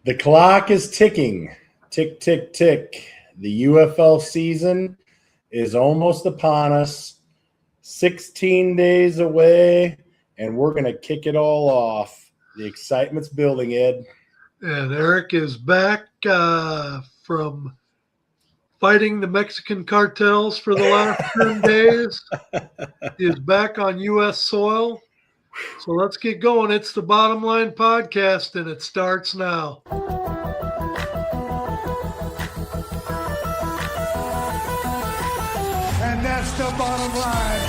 The clock is ticking. Tick, tick, tick. The UFL season is almost upon us. 16 days away, and we're going to kick it all off. The excitement's building, Ed. And Eric is back from fighting the Mexican cartels for the last 10 days. He is back on U.S. soil. So let's get going. It's the Bottom Line Podcast, and it starts now. And that's the bottom line.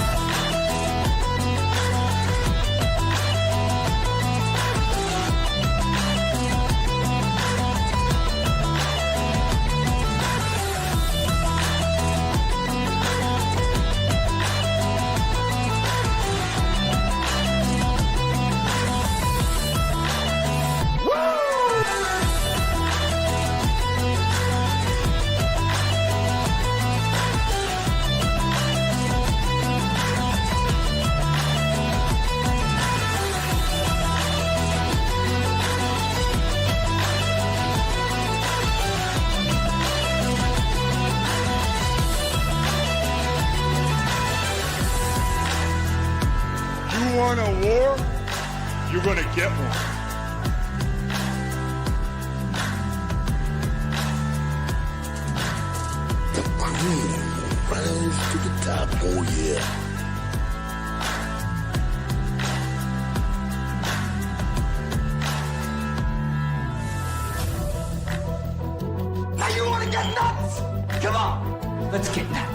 You want a war? You're gonna get one. The queen rise to the top, oh yeah. Now you want to get nuts? Come on, let's get nuts.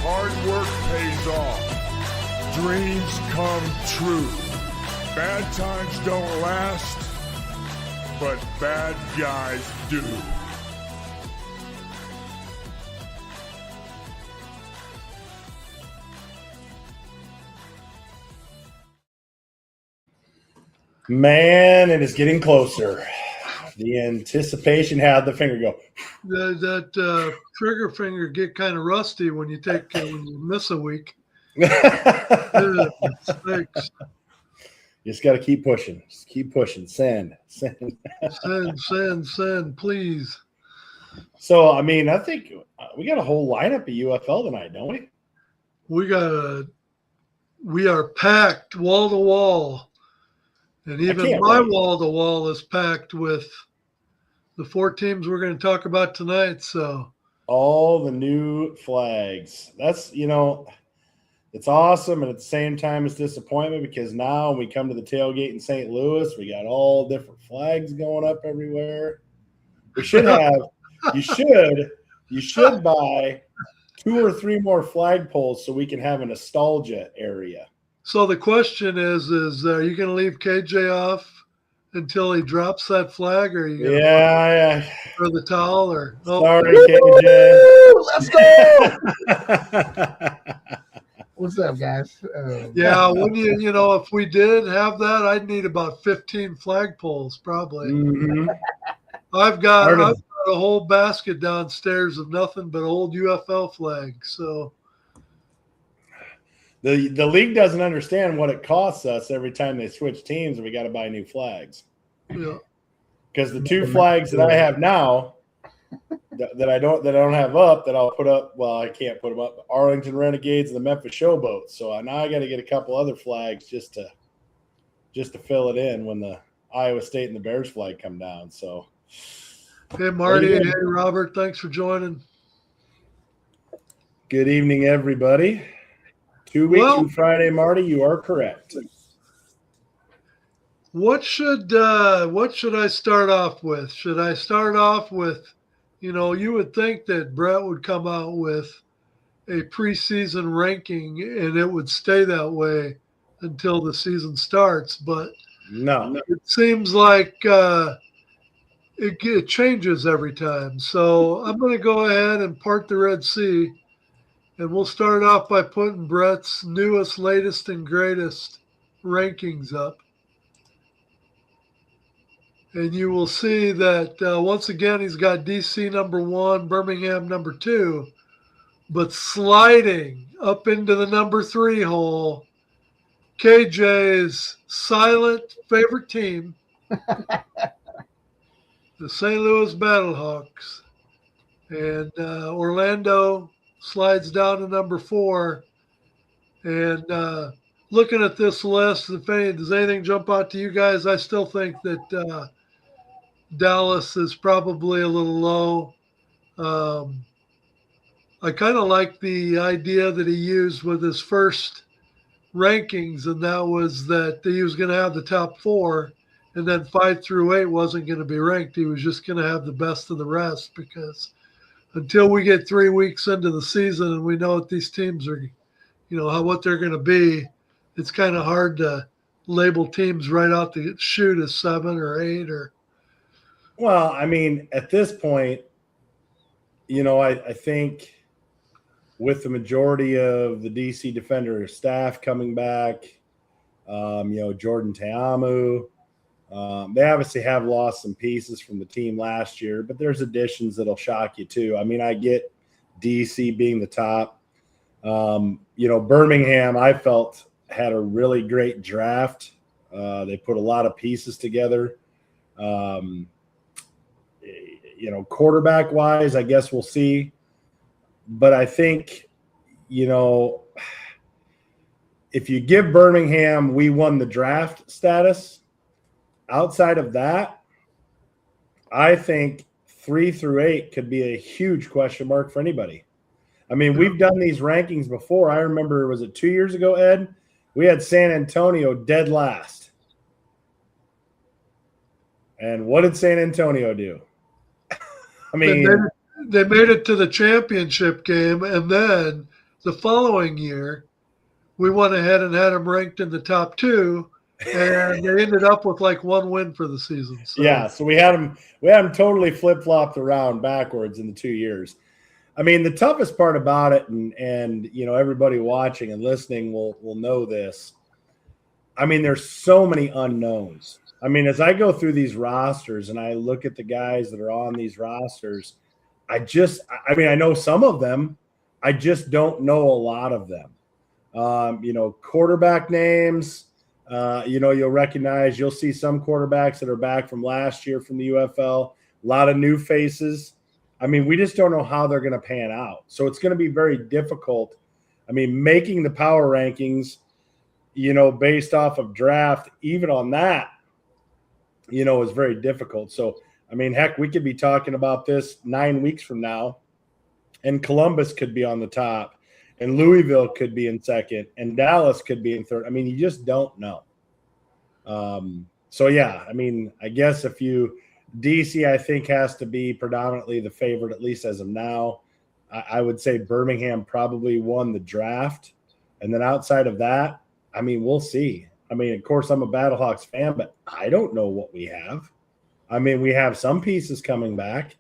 Hard work pays off. Dreams come true. Bad times don't last, but bad guys do. Man, it is getting closer. The anticipation had the finger go. That trigger finger get kind of rusty when you when you miss a week. Thanks. You just got to keep pushing. Just keep pushing. Send. Send, please. So, I mean, I think we got a whole lineup of UFL tonight, don't we? We are packed wall to wall. And even my wall to wall is packed with the 4 teams we're going to talk about tonight. So all the new flags. That's, it's awesome. And at the same time, it's disappointment because now when we come to the tailgate in St. Louis, we got all different flags going up everywhere. We should have, you should buy 2 or 3 more flagpoles so we can have a nostalgia area. So the question is are you going to leave KJ off until he drops that flag, or are you going to throw the towel? Or sorry, KJ. Let's go. What's up, guys? Yeah, when if we did have that, I'd need about 15 flagpoles probably. Mm-hmm. I've got a whole basket downstairs of nothing but old UFL flags. So. The league doesn't understand what it costs us every time they switch teams and we got to buy new flags. Yeah. Because the 2 flags that I have now that I don't have up that I'll put up, well, I can't put them up, Arlington Renegades and the Memphis Showboats. So now I got to get a couple other flags just to fill it in when the Iowa State and the Bears flag come down. So hey Marty, hey Robert, thanks for joining. Good evening, everybody. 2 weeks from Friday, Marty, you are correct. What should I start off with? Should I start off with, you would think that Brett would come out with a preseason ranking and it would stay that way until the season starts. But No. It seems like it changes every time. So I'm going to go ahead and part the Red Sea, and we'll start off by putting Brett's newest, latest, and greatest rankings up. And you will see that once again, he's got DC number 1, Birmingham number 2, but sliding up into the number 3 hole, KJ's silent favorite team, the St. Louis Battlehawks. And Orlando slides down to number 4. And looking at this list, does anything jump out to you guys? I still think that Dallas is probably a little low. I kind of like the idea that he used with his first rankings, and that was that he was going to have the top 4, and then 5 through 8 wasn't going to be ranked. He was just going to have the best of the rest, because until we get 3 weeks into the season and we know what these teams are, what they're going to be, it's kind of hard to label teams right out the chute as 7 or 8 or. Well, I mean, at this point, I think with the majority of the DC Defender staff coming back, Jordan Teamu, they obviously have lost some pieces from the team last year, but there's additions that'll shock you too. I mean, I get DC being the top. Birmingham, I felt, had a really great draft. They put a lot of pieces together. Quarterback wise, I guess we'll see. But I think, if you give Birmingham, we won the draft status, outside of that, I think 3 through 8 could be a huge question mark for anybody. I mean, we've done these rankings before. I remember, was it 2 years ago, Ed? We had San Antonio dead last. And what did San Antonio do? I mean, they made it to the championship game, and then the following year, we went ahead and had them ranked in the top 2, and they ended up with like 1 win for the season. So. Yeah, so we had them totally flip-flopped around backwards in the 2 years. I mean, the toughest part about it, and everybody watching and listening will know this. I mean, there's so many unknowns. I mean, as I go through these rosters and I look at the guys that are on these rosters, I know some of them. I just don't know a lot of them. Quarterback names, you'll recognize. You'll see some quarterbacks that are back from last year from the UFL. A lot of new faces. I mean, we just don't know how they're going to pan out. So it's going to be very difficult. I mean, making the power rankings, based off of draft, even on that, is very difficult. So, I mean, heck, we could be talking about this 9 weeks from now, and Columbus could be on the top, and Louisville could be in second, and Dallas could be in third. I mean, you just don't know. So, yeah, I mean, I guess DC, I think, has to be predominantly the favorite, at least as of now. I would say Birmingham probably won the draft. And then outside of that, I mean, we'll see. I mean, of course, I'm a Battlehawks fan, but I don't know what we have. I mean, we have some pieces coming back,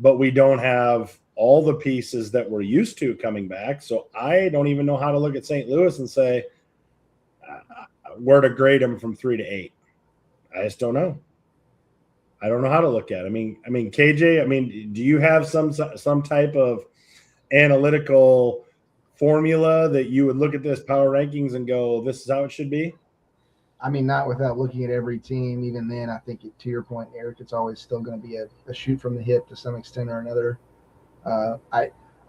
but we don't have all the pieces that we're used to coming back. So I don't even know how to look at St. Louis and say where to grade them from 3 to 8. I just don't know. I don't know how to look at it. I mean, KJ, do you have some type of analytical formula that you would look at this power rankings and go, this is how it should be? I mean, not without looking at every team. Even then, I think to your point, Eric, it's always still going to be a shoot from the hip to some extent or another.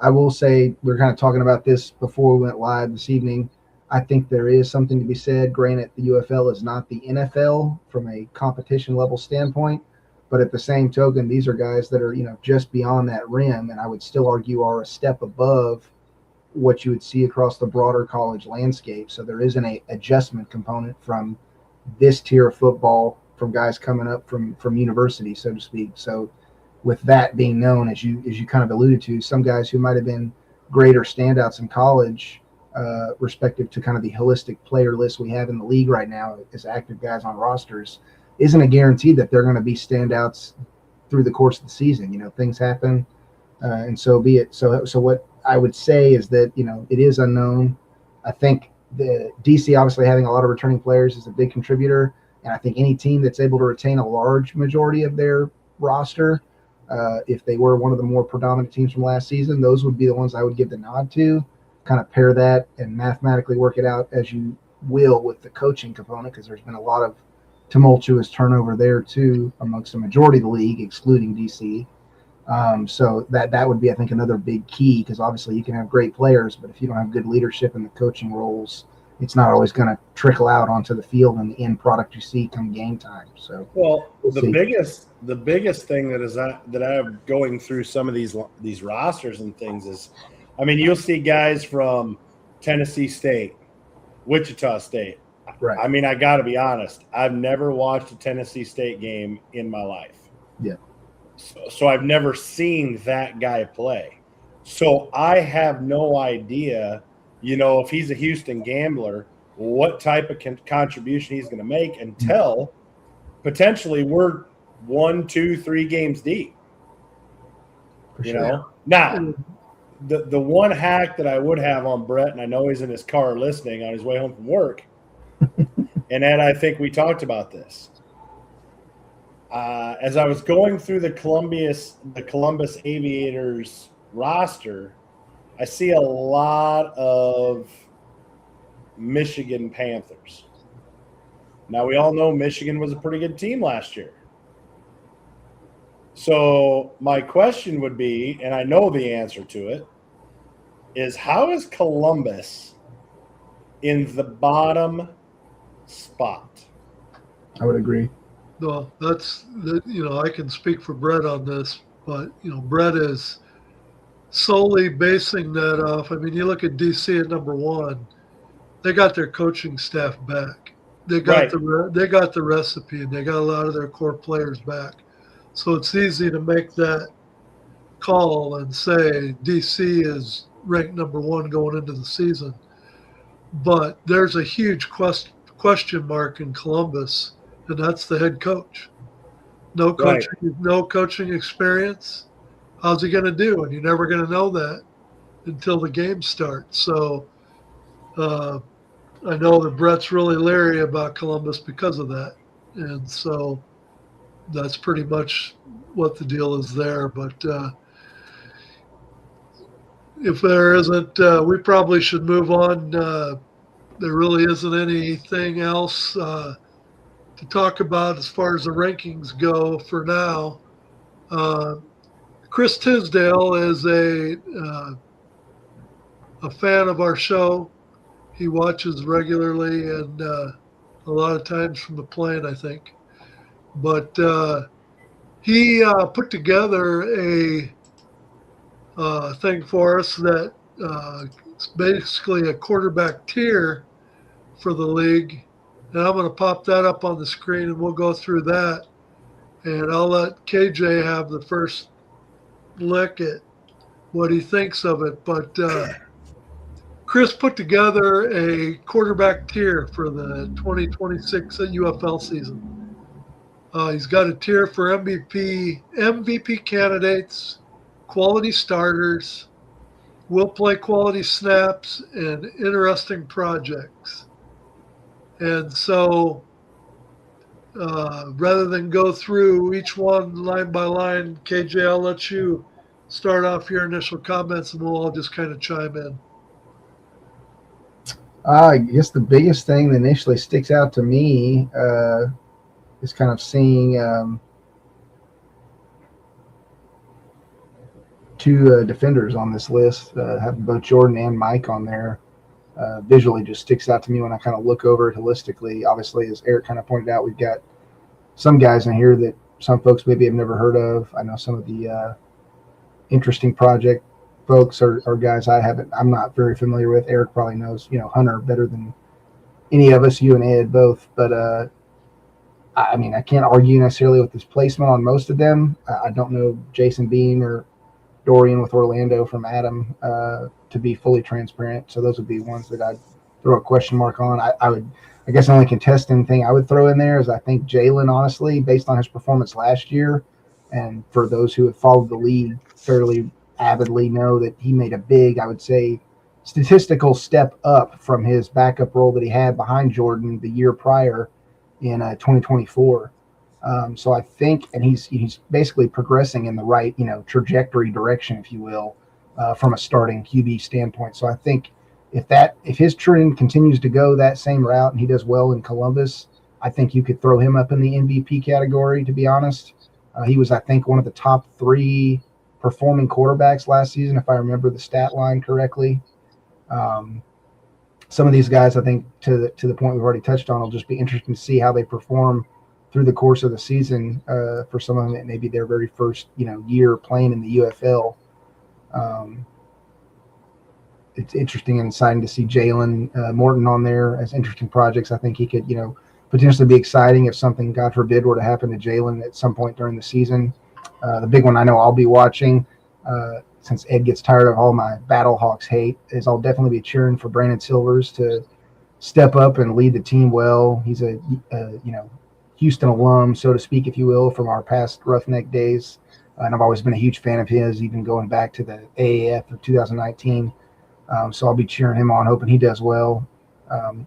I will say, we were kind of talking about this before we went live this evening. I think there is something to be said. Granted, the UFL is not the NFL from a competition level standpoint, but at the same token, these are guys that are, just beyond that rim, and I would still argue are a step above what you would see across the broader college landscape. So there is an adjustment component from this tier of football, from guys coming up from university, so to speak. So with that being known, as you kind of alluded to, some guys who might have been greater standouts in college respective to kind of the holistic player list we have in the league right now as active guys on rosters, isn't a guarantee that they're going to be standouts through the course of the season. You know, things happen, and so be it. So what I would say is that, you know, it is unknown. I think the DC obviously having a lot of returning players is a big contributor, and I think any team that's able to retain a large majority of their roster, if they were one of the more predominant teams from last season, those would be the ones I would give the nod to. Kind of pair that and mathematically work it out as you will with the coaching component, because there's been a lot of tumultuous turnover there too amongst the majority of the league, excluding DC. So that would be, I think, another big key, because obviously you can have great players, but if you don't have good leadership in the coaching roles, it's not always going to trickle out onto the field and the end product you see come game time. So, well, we'll the biggest thing that I'm going through some of these rosters and things is, I mean, you'll see guys from Tennessee State, Wichita State. Right. I mean, I got to be honest, I've never watched a Tennessee State game in my life. Yeah. So I've never seen that guy play. So I have no idea, you know, if he's a Houston Gambler, what type of contribution he's going to make until potentially we're 1, 2, 3 games deep. For you sure. know, now the one hack that I would have on Brett, and I know he's in his car listening on his way home from work, and Ed, I think we talked about this. As I was going through the Columbus Aviators roster, I see a lot of Michigan Panthers. Now, we all know Michigan was a pretty good team last year. So my question would be, and I know the answer to it, is how is Columbus in the bottom spot? I would agree. No, I can speak for Brett on this, but, Brett is solely basing that off. I mean, you look at DC at number 1, they got their coaching staff back. They got they got the recipe, and they got a lot of their core players back. So it's easy to make that call and say DC is ranked number 1 going into the season. But there's a huge question mark in Columbus, and that's the head coach. No coaching experience. How's he going to do? And you're never going to know that until the game starts. So I know that Brett's really leery about Columbus because of that. And so that's pretty much what the deal is there. But if there isn't, we probably should move on. There really isn't anything else to talk about as far as the rankings go for now. Chris Tisdale is a fan of our show. He watches regularly, and a lot of times from the plane, I think. But he put together a thing for us that it's basically a quarterback tier for the league. And I'm going to pop that up on the screen, and we'll go through that. And I'll let KJ have the first lick at what he thinks of it. But Chris put together a quarterback tier for the 2026 UFL season. He's got a tier for MVP candidates, quality starters, will play quality snaps, and interesting projects. And so rather than go through each one line by line, KJ, I'll let you start off your initial comments, and we'll all just kind of chime in. I guess the biggest thing that initially sticks out to me is kind of seeing two defenders on this list, having both Jordan and Mike on there. Visually just sticks out to me when I kind of look over it holistically. Obviously, as Eric kind of pointed out, we've got some guys in here that some folks maybe have never heard of. I know some of the interesting project folks are guys I'm not very familiar with. Eric probably knows, Hunter better than any of us, you and Ed both. But I mean, I can't argue necessarily with this placement on most of them. I don't know Jason Beam or Dorian with Orlando from Adam to be fully transparent. So those would be ones that I'd throw a question mark on. I guess the only contesting thing I would throw in there is I think Jalen, honestly, based on his performance last year, and for those who have followed the league fairly avidly know that he made a big, I would say, statistical step up from his backup role that he had behind Jordan the year prior in 2024. So I think, and he's basically progressing in the right, trajectory direction, if you will, from a starting QB standpoint. So I think if his trend continues to go that same route and he does well in Columbus, I think you could throw him up in the MVP category, to be honest. He was, I think, one of the top 3 performing quarterbacks last season, if I remember the stat line correctly. Some of these guys, I think, to the point we've already touched on, will just be interesting to see how they perform through the course of the season. For some of them, it may be their very first, year playing in the UFL. It's interesting and exciting to see Jalen Morton on there as interesting projects. I think he could, potentially be exciting if something, God forbid, were to happen to Jalen at some point during the season. The big one I know I'll be watching, since Ed gets tired of all my Battlehawks hate, is I'll definitely be cheering for Brandon Silvers to step up and lead the team well. He's a Houston alum, so to speak, if you will, from our past Roughneck days. And I've always been a huge fan of his, even going back to the AAF of 2019. So I'll be cheering him on, hoping he does well.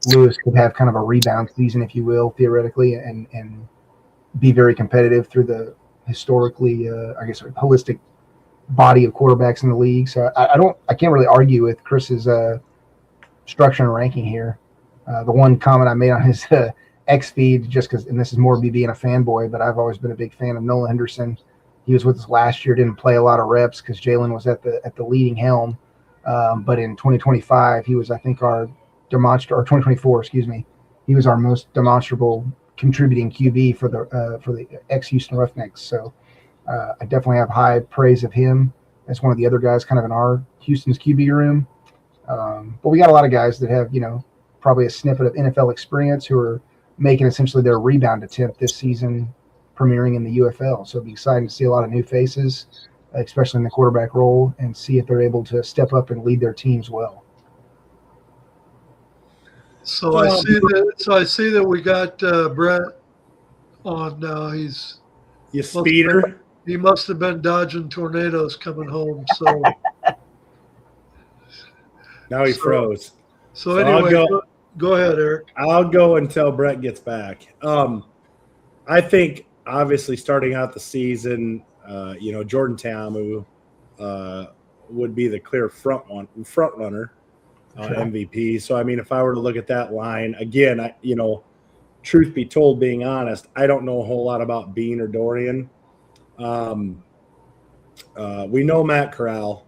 Lewis could have kind of a rebound season, if you will, theoretically, and be very competitive through the historically, holistic body of quarterbacks in the league. So I can't really argue with Chris's structure and ranking here. The one comment I made on his X feed, just because, and this is more me being a fanboy, but I've always been a big fan of Nolan Henderson. He was with us last year, didn't play a lot of reps because Jalen was at the leading helm. But in 2025, he was, I think, or 2024, excuse me, he was our most demonstrable contributing QB for the ex-Houston Roughnecks. So I definitely have high praise of him as one of the other guys kind of in our Houston's QB room. But we got a lot of guys that have, probably a snippet of NFL experience who are making essentially their rebound attempt this season, premiering in the UFL. So it'll be exciting to see a lot of new faces, especially in the quarterback role, and see if they're able to step up and lead their teams well. So I see that we got Brett on now. He's speeder. He must have been dodging tornadoes coming home. So now he froze. So anyway, go ahead, Eric. I'll go until Brett gets back. I think obviously starting out the season, Jordan Ta'amu would be the clear front runner. MVP. So, I mean, if I were to look at that line, again, truth be told, being honest, I don't know a whole lot about Bean or Dorian. We know Matt Corral.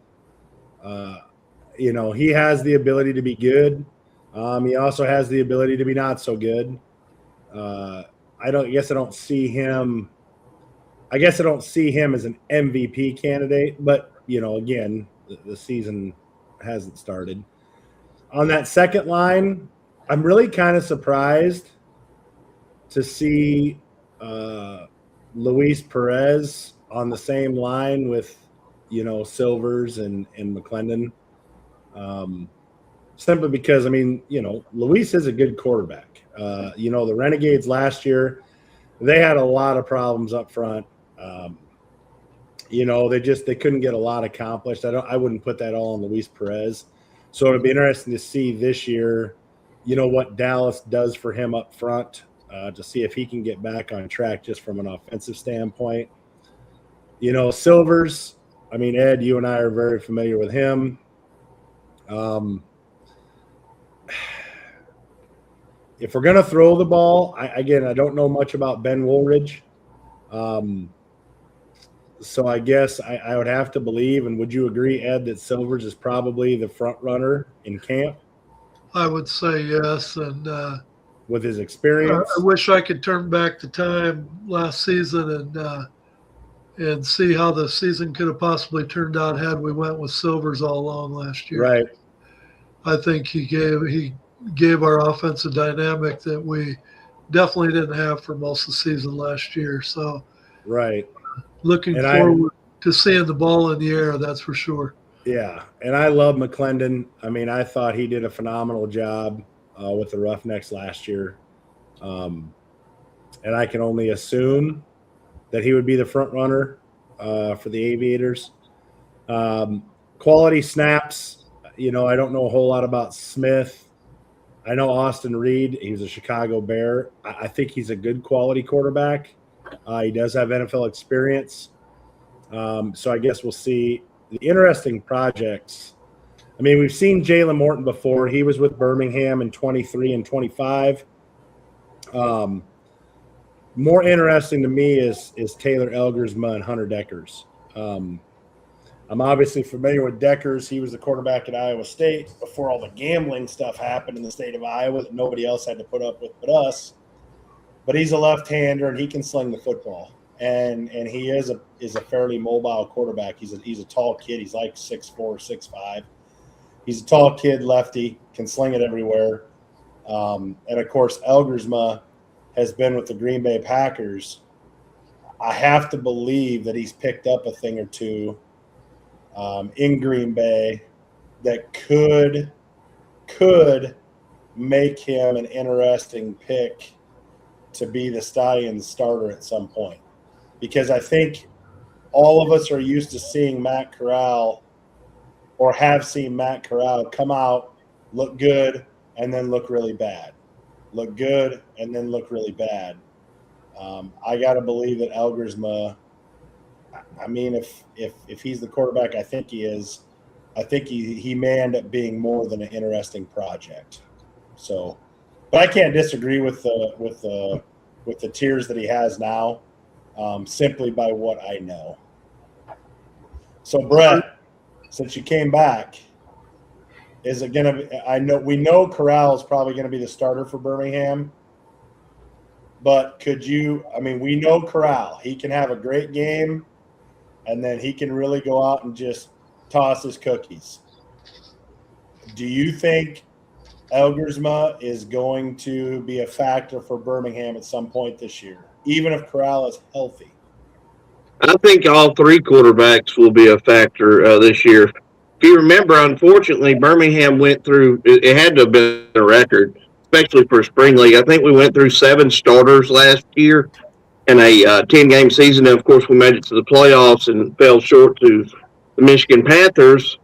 He has the ability to be good. He also has the ability to be not so good. I don't see him as an MVP candidate, but, again, the season hasn't started. On that second line, I'm really kind of surprised to see Luis Perez on the same line with, Silvers and McClendon. Simply because, Luis is a good quarterback. The Renegades last year, they had a lot of problems up front. They couldn't get a lot accomplished. I wouldn't put that all on Luis Perez. So it'll be interesting to see this year, what Dallas does for him up front, to see if he can get back on track just from an offensive standpoint. Silvers, Ed, you and I are very familiar with him. If we're going to throw the ball, I don't know much about Ben Woolridge. So I guess I would have to believe, and would you agree, Ed, that Silvers is probably the front runner in camp? I would say yes, and with his experience, I wish I could turn back the time last season and see how the season could have possibly turned out had we went with Silvers all along last year. Right. I think he gave our offense a dynamic that we definitely didn't have for most of the season last year. So right. Looking forward to seeing the ball in the air, that's for sure. Yeah, and I love McClendon. I mean, I thought he did a phenomenal job with the Roughnecks last year, and I can only assume that he would be the front runner for the Aviators. Quality snaps. I don't know a whole lot about Smith. I know Austin Reed. He was a Chicago Bear. I think he's a good quality quarterback. He does have NFL experience. So I guess we'll see. The interesting projects. I mean, we've seen Jalen Morton before. He was with Birmingham in 23 and 25. More interesting to me is Taylor Elgersma and Hunter Deckers. I'm obviously familiar with Deckers. He was the quarterback at Iowa State before all the gambling stuff happened in the state of Iowa that nobody else had to put up with but us. But he's a left-hander and he can sling the football. And he is a fairly mobile quarterback. He's a tall kid. He's like 6'4", 6'5". He's a tall kid, lefty, can sling it everywhere. And of course, Elgersma has been with the Green Bay Packers. I have to believe that he's picked up a thing or two in Green Bay that could make him an interesting pick to be the Stallions starter at some point. Because I think all of us are used to seeing Matt Corral or have seen Matt Corral come out, look good, and then look really bad. Look good, and then look really bad. I got to believe that Elgersma, I mean, if he's the quarterback I think he is, I think he may end up being more than an interesting project. So, but I can't disagree with the tiers that he has now, simply by what I know. So, Brett, since you came back, is it going to be – we know Corral is probably going to be the starter for Birmingham, but could you – I mean, we know Corral. He can have a great game, and then he can really go out and just toss his cookies. Do you think Elgersma is going to be a factor for Birmingham at some point this year, even if Corral is healthy? I think all three quarterbacks will be a factor this year. If you remember, unfortunately, Birmingham went through – it had to have been a record, especially for spring league. I think we went through 7 starters last year in a 10-game season. And, of course, we made it to the playoffs and fell short to the Michigan Panthers.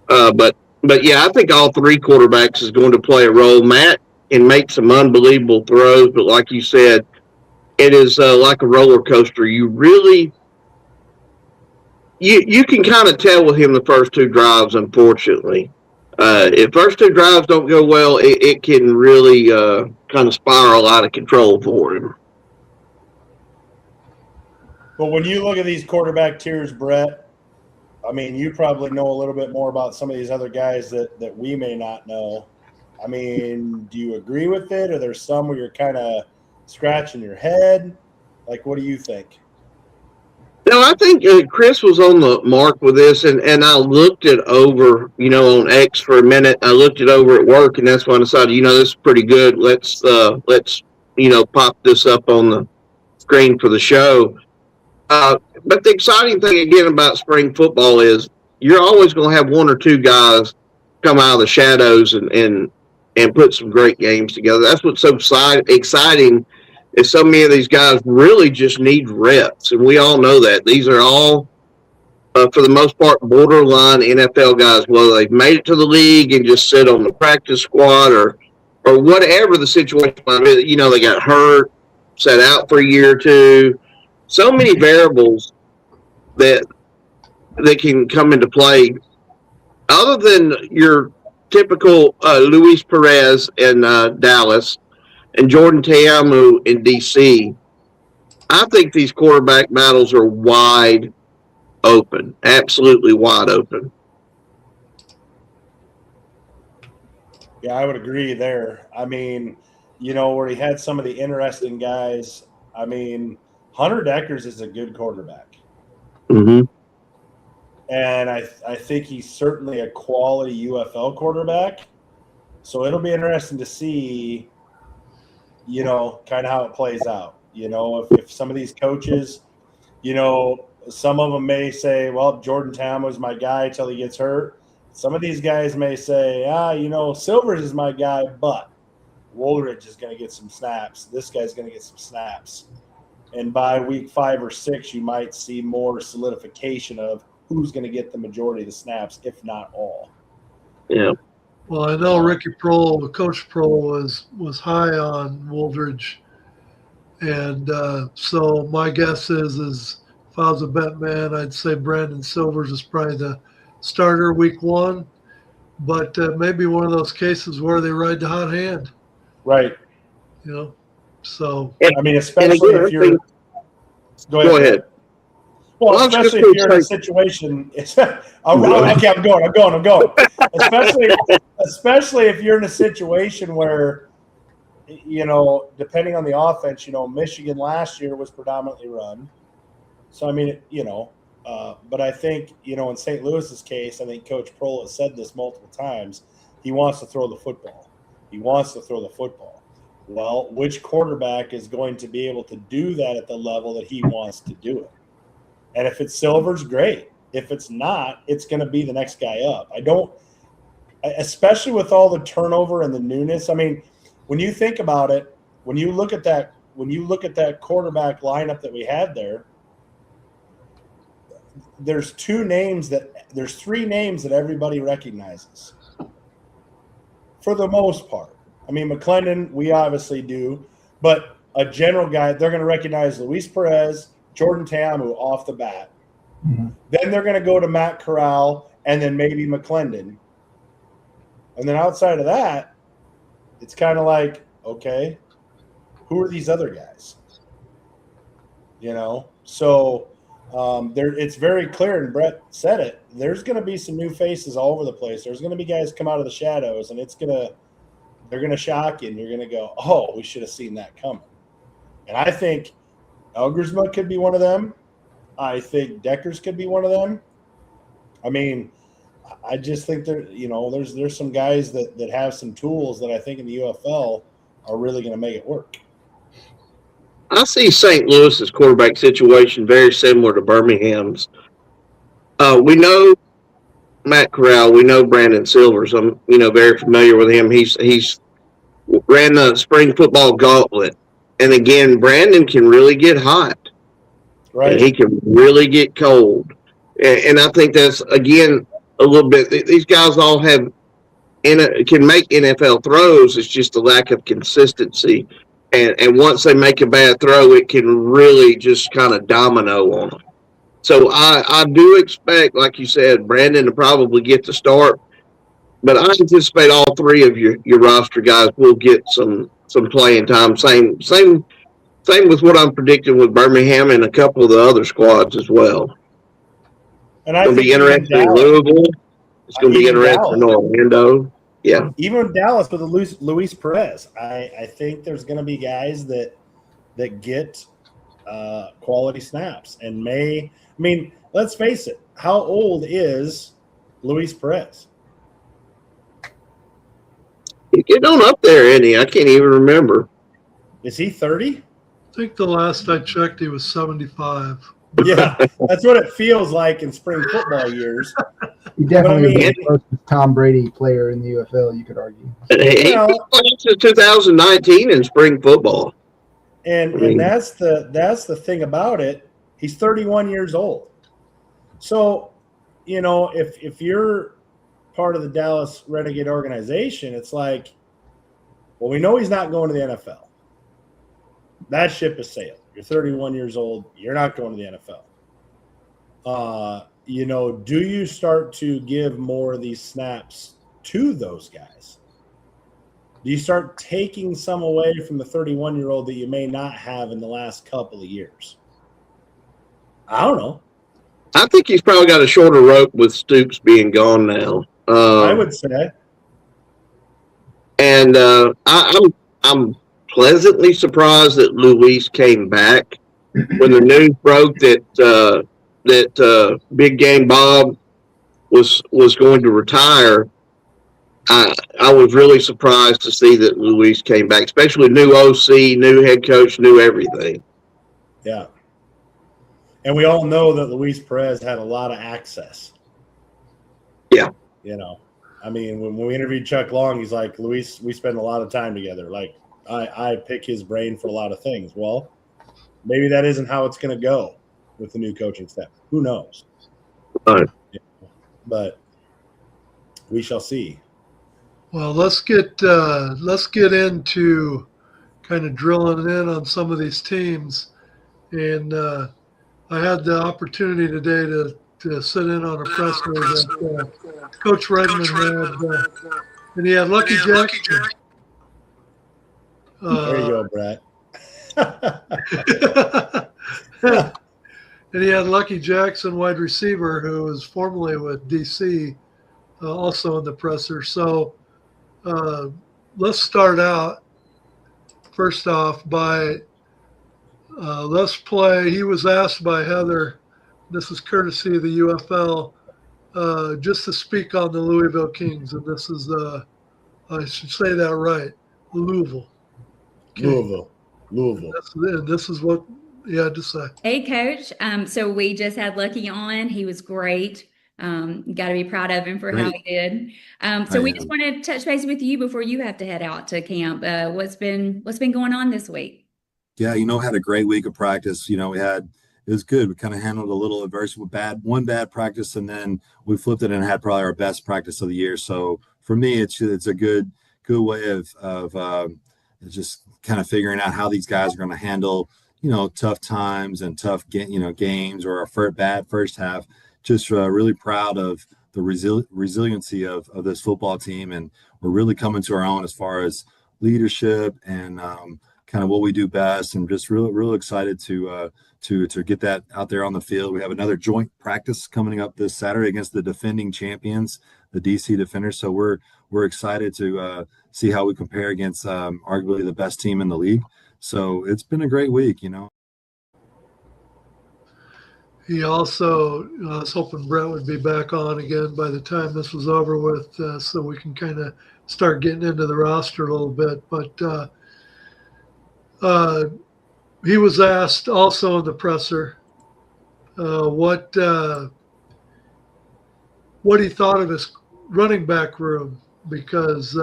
But yeah, I think all three quarterbacks is going to play a role. Matt can make some unbelievable throws, but like you said, it is like a roller coaster. You really – You can kind of tell with him the first 2 drives, unfortunately. If first 2 drives don't go well, it can really kind of spiral out of control for him. But when you look at these quarterback tiers, Brett, I mean, you probably know a little bit more about some of these other guys that we may not know. I mean, do you agree with it, or there's some where you're kind of scratching your head? Like, what do you think? No, I think Chris was on the mark with this, and I looked it over, on X for a minute. I looked it over at work, and that's when I decided, this is pretty good. Let's pop this up on the screen for the show. But the exciting thing, again, about spring football is you're always going to have 1 or 2 guys come out of the shadows and put some great games together. That's what's so exciting is so many of these guys really just need reps, and we all know that. These are all, for the most part, borderline NFL guys, whether they've made it to the league and just sit on the practice squad or whatever the situation might be. They got hurt, sat out for a year or 2. So many variables that can come into play. Other than your typical Luis Perez in Dallas, and Jordan Ta'amu in D.C., I think these quarterback battles are wide open, absolutely wide open. Yeah, I would agree there. I mean, where he had some of the interesting guys, I mean, Hunter Deckers is a good quarterback. Mm-hmm. And I think he's certainly a quality UFL quarterback. So it'll be interesting to see – kind of how it plays out. If some of these coaches, some of them may say, well, Jordan Tam was my guy till he gets hurt. Some of these guys may say, Silvers is my guy, but Woolridge is going to get some snaps. This guy's going to get some snaps. And by week 5 or 6, you might see more solidification of who's going to get the majority of the snaps, if not all. Yeah. Well, I know Ricky Prohl, Coach Prohl, was high on Woolridge. And so my guess is if I was a bet man, I'd say Brandon Silvers is probably the starter week 1. But maybe one of those cases where they ride the hot hand. Right. So. I mean, especially if you're – Go ahead. Well, especially if you're in a situation – okay, I'm going. Especially if you're in a situation where, depending on the offense, Michigan last year was predominantly run. So, I mean, but I think, in St. Louis's case, I think Coach Prohl has said this multiple times, he wants to throw the football. Well, which quarterback is going to be able to do that at the level that he wants to do it? And if it's Silvers, great. If it's not, it's going to be the next guy up. Especially with all the turnover and the newness. I mean, when you think about it, when you look at that quarterback lineup that we had there, there's 3 names that everybody recognizes for the most part. I mean, McClendon, we obviously do, but a general guy, they're going to recognize Luis Perez, Jordan Ta'amu off the bat. Mm-hmm. Then they're going to go to Matt Corral and then maybe McClendon. And then outside of that, it's kind of like, okay, who are these other guys? So it's very clear, and Brett said it, there's going to be some new faces all over the place. There's going to be guys come out of the shadows, and they're going to shock you, and you're going to go, oh, we should have seen that coming. And I think Elgersma could be one of them. I think Deckers could be one of them. I mean, I just think there's some guys that have some tools that I think in the UFL are really going to make it work. I see St. Louis's quarterback situation very similar to Birmingham's. We know Matt Corral. We know Brandon Silvers. I'm very familiar with him. He's ran the spring football gauntlet, and again, Brandon can really get hot. Right. And he can really get cold, and I think that's again a little bit. These guys all can make NFL throws. It's just a lack of consistency. And once they make a bad throw, it can really just kind of domino on them. So I do expect, like you said, Brandon to probably get the start. But I anticipate all 3 of your roster guys will get some playing time. Same with what I'm predicting with Birmingham and a couple of the other squads as well. And it's going to be interesting in Louisville. It's going to be interesting in Orlando. Yeah. Even Dallas with Luis Perez, I think there's going to be guys that get quality snaps and let's face it. How old is Luis Perez? He's getting on up there, isn't he? I can't even remember. Is he 30? I think the last I checked, he was 75. Yeah, that's what it feels like in spring football years. He definitely is the closest Tom Brady player in the UFL, you could argue. He played to 2019 in spring football. And that's the thing about it. He's 31 years old. So, if you're part of the Dallas Renegade organization, it's like, well, we know he's not going to the NFL. That ship has sailed. You're 31 years old. You're not going to the NFL. Do you start to give more of these snaps to those guys? Do you start taking some away from the 31-year-old that you may not have in the last couple of years? I don't know. I think he's probably got a shorter rope with Stoops being gone now. I would say. And I'm pleasantly surprised that Luis came back when the news broke that Big Game Bob was going to retire. I was really surprised to see that Luis came back, especially new OC, new head coach, new everything. Yeah. And we all know that Luis Perez had a lot of access. Yeah. You know, I mean, when we interviewed Chuck Long, he's like, Luis, we spend a lot of time together. Like, I pick his brain for a lot of things. Well, maybe that isn't how it's going to go with the new coaching staff. Who knows? Right. But we shall see. Well, let's get into kind of drilling in on some of these teams. And I had the opportunity today to sit in on a presser that Coach Redmond had, and he had Lucky Jackson. There you go, Brett. And he had Lucky Jackson, wide receiver, who was formerly with DC, also in the presser. So let's start out, first off, by let's play. He was asked by Heather, this is courtesy of the UFL, just to speak on the Louisville Kings. And this is, I should say that right, Louisville. Louisville. This is what he had to say. Hey, Coach. So we just had Lucky on. He was great. Got to be proud of him for how he did. So we just want to touch base with you before you have to head out to camp. What's been going on this week? Yeah, had a great week of practice. It was good. We kind of handled a little adversity with one bad practice, and then we flipped it and had probably our best practice of the year. So for me, it's a good way of just kind of figuring out how these guys are going to handle, tough times and tough games or a bad first half. Just really proud of the resiliency of this football team, and we're really coming to our own as far as leadership and kind of what we do best, and just real excited to get that out there on the field. We have another joint practice coming up this Saturday against the defending champions, the DC Defenders. So we're excited to see how we compare against arguably the best team in the league. So it's been a great week, He also, I was hoping Brett would be back on again by the time this was over with, so we can kind of start getting into the roster a little bit. But he was asked also in the presser what he thought of his running back room, because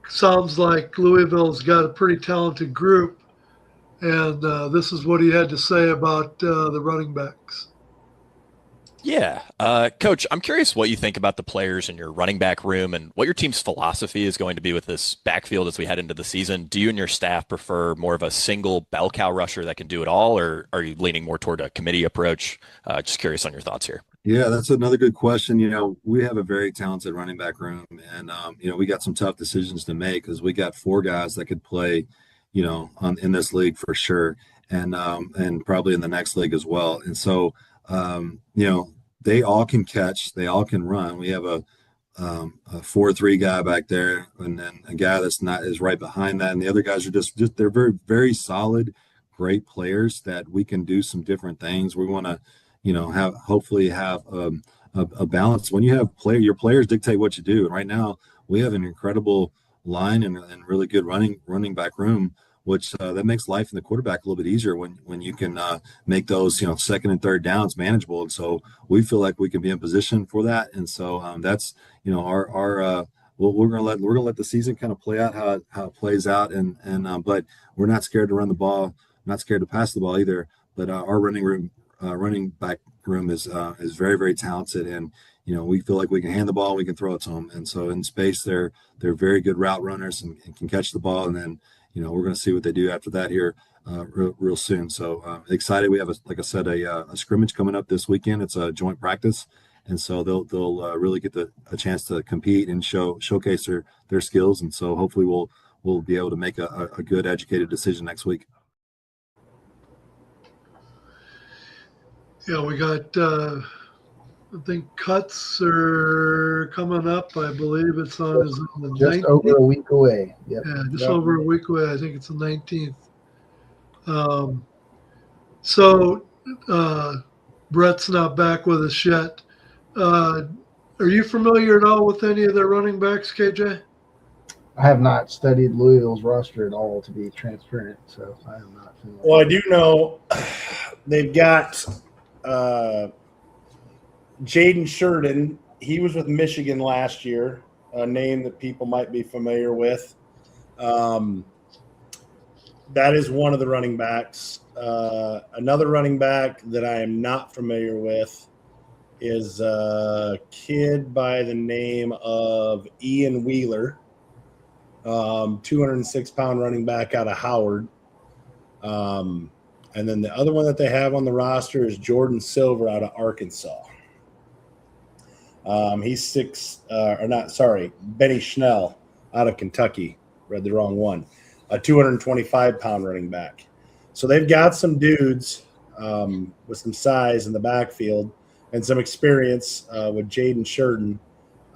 sounds like Louisville's got a pretty talented group. And this is what he had to say about the running backs. Yeah. Coach, I'm curious what you think about the players in your running back room and what your team's philosophy is going to be with this backfield as we head into the season. Do you and your staff prefer more of a single bell cow rusher that can do it all, or are you leaning more toward a committee approach? Just curious on your thoughts here. Yeah, that's another good question. We have a very talented running back room, and, we got some tough decisions to make because we got 4 guys that could play in this league for sure, and probably in the next league as well. And so, they all can catch, they all can run. We have a 4-3 guy back there, and then a guy is right behind that. And the other guys are just they're very, very solid, great players that we can do some different things. We want to, hopefully have a balance. When you have your players dictate what you do. And right now we have an incredible line and really good running back room, which that makes life in the quarterback a little bit easier when you can make those second and third downs manageable. And so we feel like we can be in position for that. And so that's our we're gonna let the season kind of play out how it plays out, and but we're not scared to run the ball, not scared to pass the ball either. But our running back room is very, very talented, and we feel like we can hand the ball, we can throw it to them. And so in space, they're very good route runners and can catch the ball. And then, we're going to see what they do after that here real soon. So excited. We have, like I said, a scrimmage coming up this weekend. It's a joint practice. And so they'll really get a chance to compete and showcase their skills. And so hopefully we'll be able to make a good educated decision next week. Yeah, we got I think cuts are coming up. I believe it's on the just 19th. Over a week away. Yep. Yeah, just over a week away. I think it's the 19th. So Brett's not back with us yet. Are you familiar at all with any of their running backs, KJ? I have not studied Louisville's roster at all, to be transparent, so I am not familiar. Well, I do know they've got Jaden Sheridan. He was with Michigan last year, a name that people might be familiar with. That is one of the running backs. Another running back that I am not familiar with is a kid by the name of Ian Wheeler, 206-pound running back out of Howard. And then the other one that they have on the roster is Jordan Silver out of Arkansas. He's Benny Schnell out of Kentucky. Read the wrong one. A 225-pound running back. So they've got some dudes with some size in the backfield and some experience with Jaden Sheridan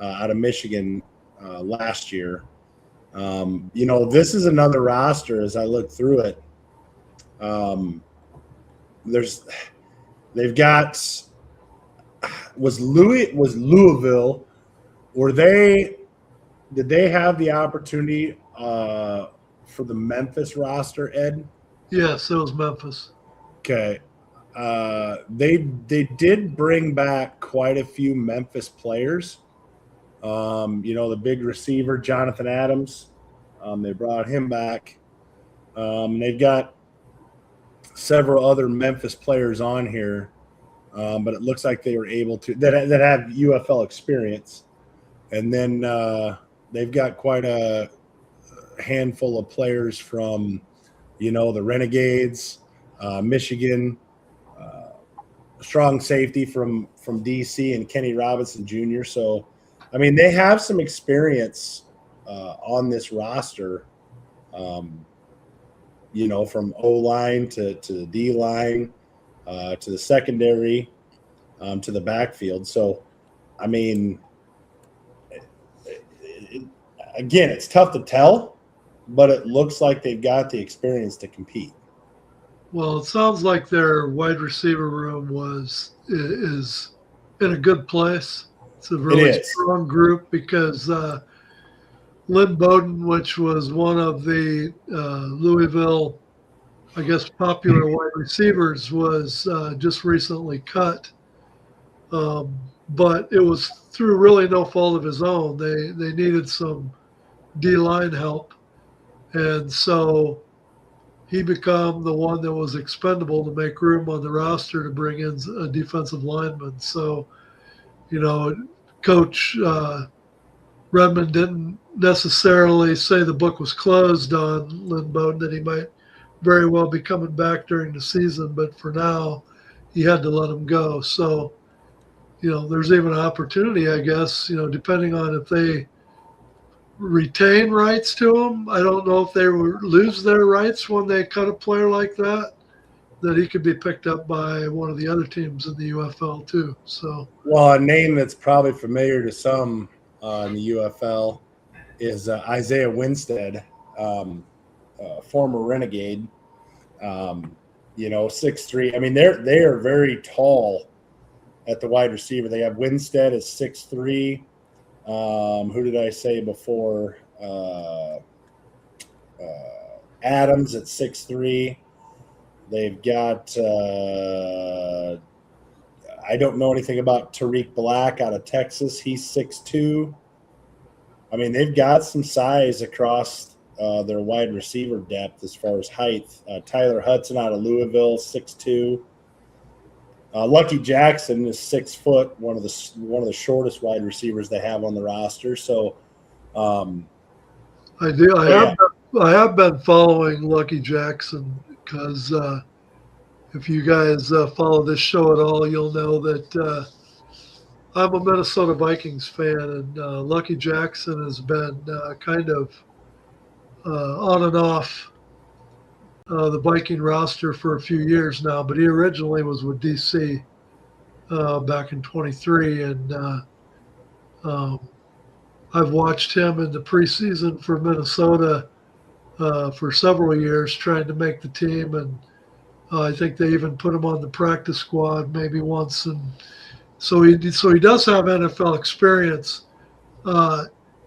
out of Michigan last year. This is another roster as I look through it. They've got was Louisville, did they have the opportunity for the Memphis roster, Ed? Yes, it was Memphis. Okay. They did bring back quite a few Memphis players. The big receiver, Jonathan Adams, they brought him back. They've got several other Memphis players on here, but it looks like they were able to that have UFL experience. And then they've got quite a handful of players from, the Renegades, Michigan, strong safety from DC and Kenny Robinson Jr. So, they have some experience on this roster, from O-line to the D-line to the secondary to the backfield. So, again, it's tough to tell, but it looks like they've got the experience to compete. Well, it sounds like their wide receiver room is in a good place. It's a really strong group because Lynn Bowden, which was one of the Louisville, I guess, popular wide receivers, was just recently cut. But it was through really no fault of his own. They needed some D-line help. And so he became the one that was expendable to make room on the roster to bring in a defensive lineman. So, Coach Redmond didn't necessarily say the book was closed on Lynn Bowden, that he might very well be coming back during the season, but for now he had to let him go. So, there's even an opportunity, I guess, depending on if they retain rights to him. I don't know if they lose their rights when they cut a player like that he could be picked up by one of the other teams in the UFL too. So, well, a name that's probably familiar to some in the UFL is Isaiah Winstead, former Renegade. 6'3". They are very tall at the wide receiver. They have Winstead as 6'3". Who did I say before? Adams at 6'3". They've got I don't know anything about Tariq Black out of Texas. He's 6'2". They've got some size across their wide receiver depth as far as height. Tyler Hudson out of Louisville, 6'2". Lucky Jackson is 6 foot, one of the shortest wide receivers they have on the roster. So, I have been following Lucky Jackson because if you guys follow this show at all, you'll know that I'm a Minnesota Vikings fan, and Lucky Jackson has been kind of on and off the Viking roster for a few years now, but he originally was with DC back in 23, and I've watched him in the preseason for Minnesota for several years trying to make the team, and I think they even put him on the practice squad maybe once, and so he does have NFL experience.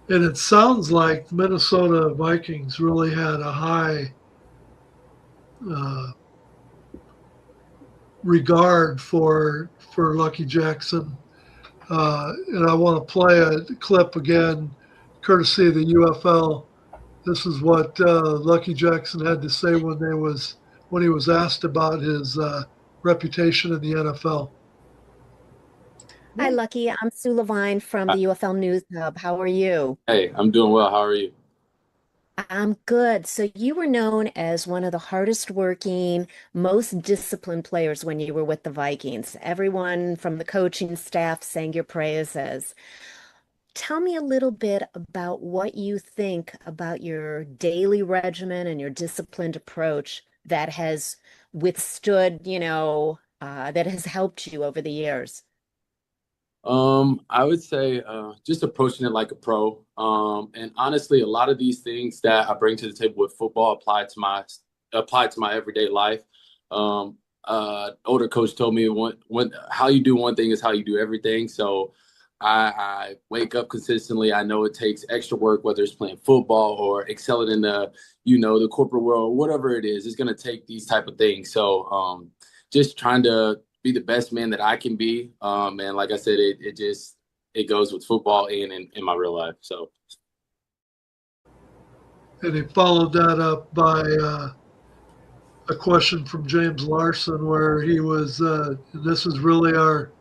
And it sounds like the Minnesota Vikings really had a high regard for Lucky Jackson. And I want to play a clip again, courtesy of the UFL. This is what Lucky Jackson had to say when he was asked about his reputation in the NFL. Hi, Lucky. I'm Sue Levine from the UFL News Hub. How are you? Hey, I'm doing well. How are you? I'm good. So you were known as one of the hardest working, most disciplined players when you were with the Vikings. Everyone from the coaching staff sang your praises. Tell me a little bit about what you think about your daily regimen and your disciplined approach that has withstood, that has helped you over the years. I would say just approaching it like a pro. And honestly, a lot of these things that I bring to the table with football apply to my everyday life. Older coach told me how you do one thing is how you do everything. So I wake up consistently. I know it takes extra work, whether it's playing football or excelling in the corporate world, whatever it is. It's going to take these type of things. So just trying to be the best man that I can be. And like I said, it goes with football and in my real life. So. And he followed that up by a question from James Larson where he was, and this is really our,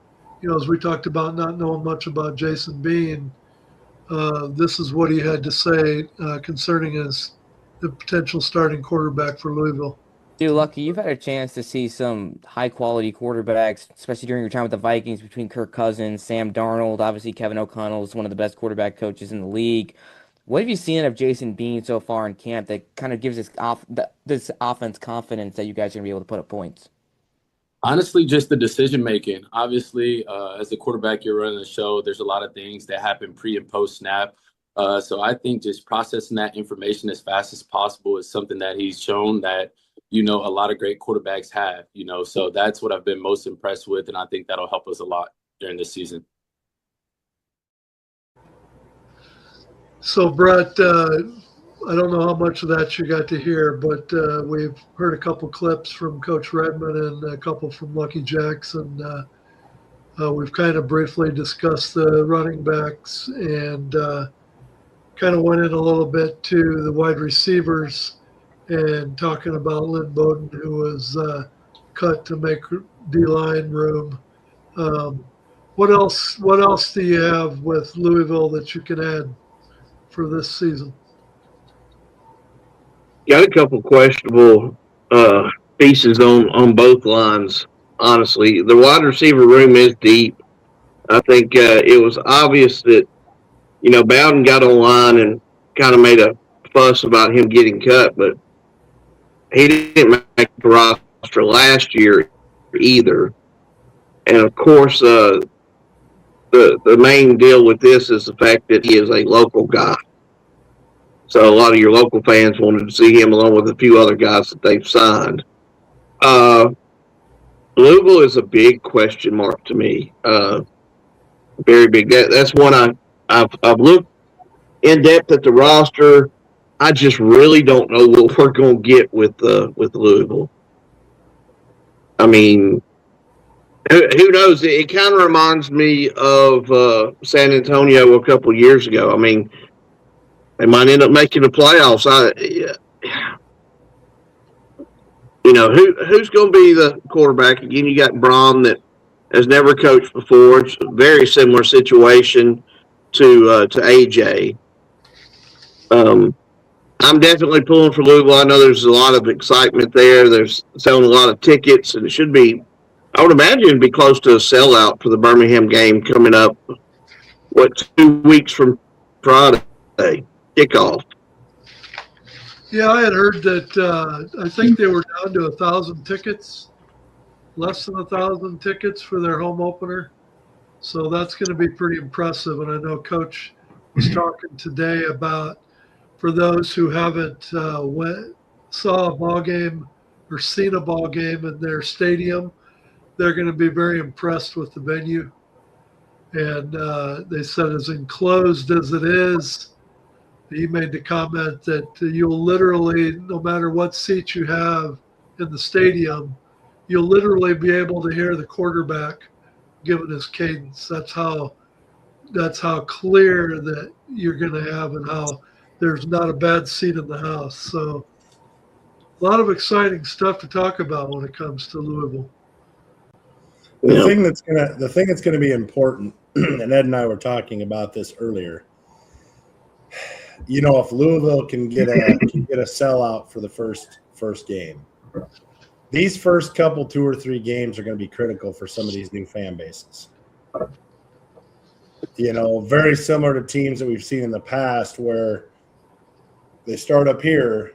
as we talked about not knowing much about Jason Bean, this is what he had to say concerning the potential starting quarterback for Louisville. Dude, Lucky, you've had a chance to see some high-quality quarterbacks, especially during your time with the Vikings, between Kirk Cousins, Sam Darnold. Obviously, Kevin O'Connell is one of the best quarterback coaches in the league. What have you seen of Jason Bean so far in camp that kind of gives this offense confidence that you guys are going to be able to put up points? Honestly, just the decision-making. Obviously, as a quarterback, you're running the show. There's a lot of things that happen pre- and post-snap. So I think just processing that information as fast as possible is something that he's shown that a lot of great quarterbacks have, so that's what I've been most impressed with. And I think that'll help us a lot during this season. So, Brett, I don't know how much of that you got to hear, but we've heard a couple clips from Coach Redmond and a couple from Lucky Jackson. We've kind of briefly discussed the running backs and kind of went in a little bit to the wide receivers and talking about Lynn Bowden, who was cut to make D-line room. What else do you have with Louisville that you can add for this season? Got a couple questionable pieces on both lines, honestly. The wide receiver room is deep. I think it was obvious that, Bowden got online and kind of made a fuss about him getting cut, but he didn't make the roster last year either. And, of course, the main deal with this is the fact that he is a local guy. So a lot of your local fans wanted to see him along with a few other guys that they've signed. Louisville is a big question mark to me. Very big. That's one I've looked in depth at the roster. I just really don't know what we're going to get with Louisville. I mean, who knows? It kind of reminds me of San Antonio a couple of years ago. I mean, they might end up making the playoffs. Who's going to be the quarterback? Again, you got Braun that has never coached before. It's a very similar situation to AJ. I'm definitely pulling for Louisville. I know there's a lot of excitement there. There's selling a lot of tickets, and it should be, I would imagine, it'd be close to a sellout for the Birmingham game coming up, 2 weeks from Friday, kickoff. Yeah, I had heard that I think they were down to 1,000 tickets, less than 1,000 tickets for their home opener. So that's going to be pretty impressive. And I know Coach was talking today about, for those who haven't saw a ball game or seen a ball game in their stadium, they're going to be very impressed with the venue. And they said as enclosed as it is, he made the comment that you'll literally, no matter what seat you have in the stadium, you'll literally be able to hear the quarterback giving his cadence. That's how clear that you're going to have, and how there's not a bad seat in the house. So a lot of exciting stuff to talk about when it comes to Louisville. The thing that's gonna be important, and Ed and I were talking about this earlier. You know, if Louisville can get a sellout for the first game, these first couple 2 or 3 games are going to be critical for some of these new fan bases. You know, very similar to teams that we've seen in the past where they start up here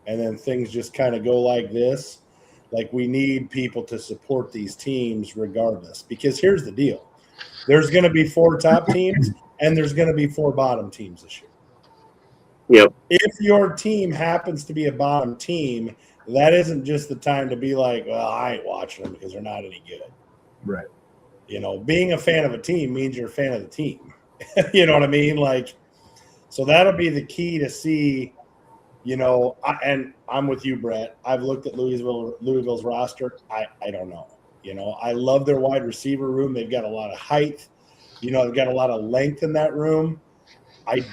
and then things just kind of go like this. Like, we need people to support these teams regardless, because here's the deal. There's going to be 4 top teams and there's going to be 4 bottom teams this year. Yep. If your team happens to be a bottom team, that isn't just the time to be like, well, I ain't watching them because they're not any good. Right. You know, being a fan of a team means you're a fan of the team. You know what I mean? Like, so that'll be the key to see, you know, and I'm with you, Brett. I've looked at Louisville's roster. I don't know. You know, I love their wide receiver room. They've got a lot of height. You know, they've got a lot of length in that room. I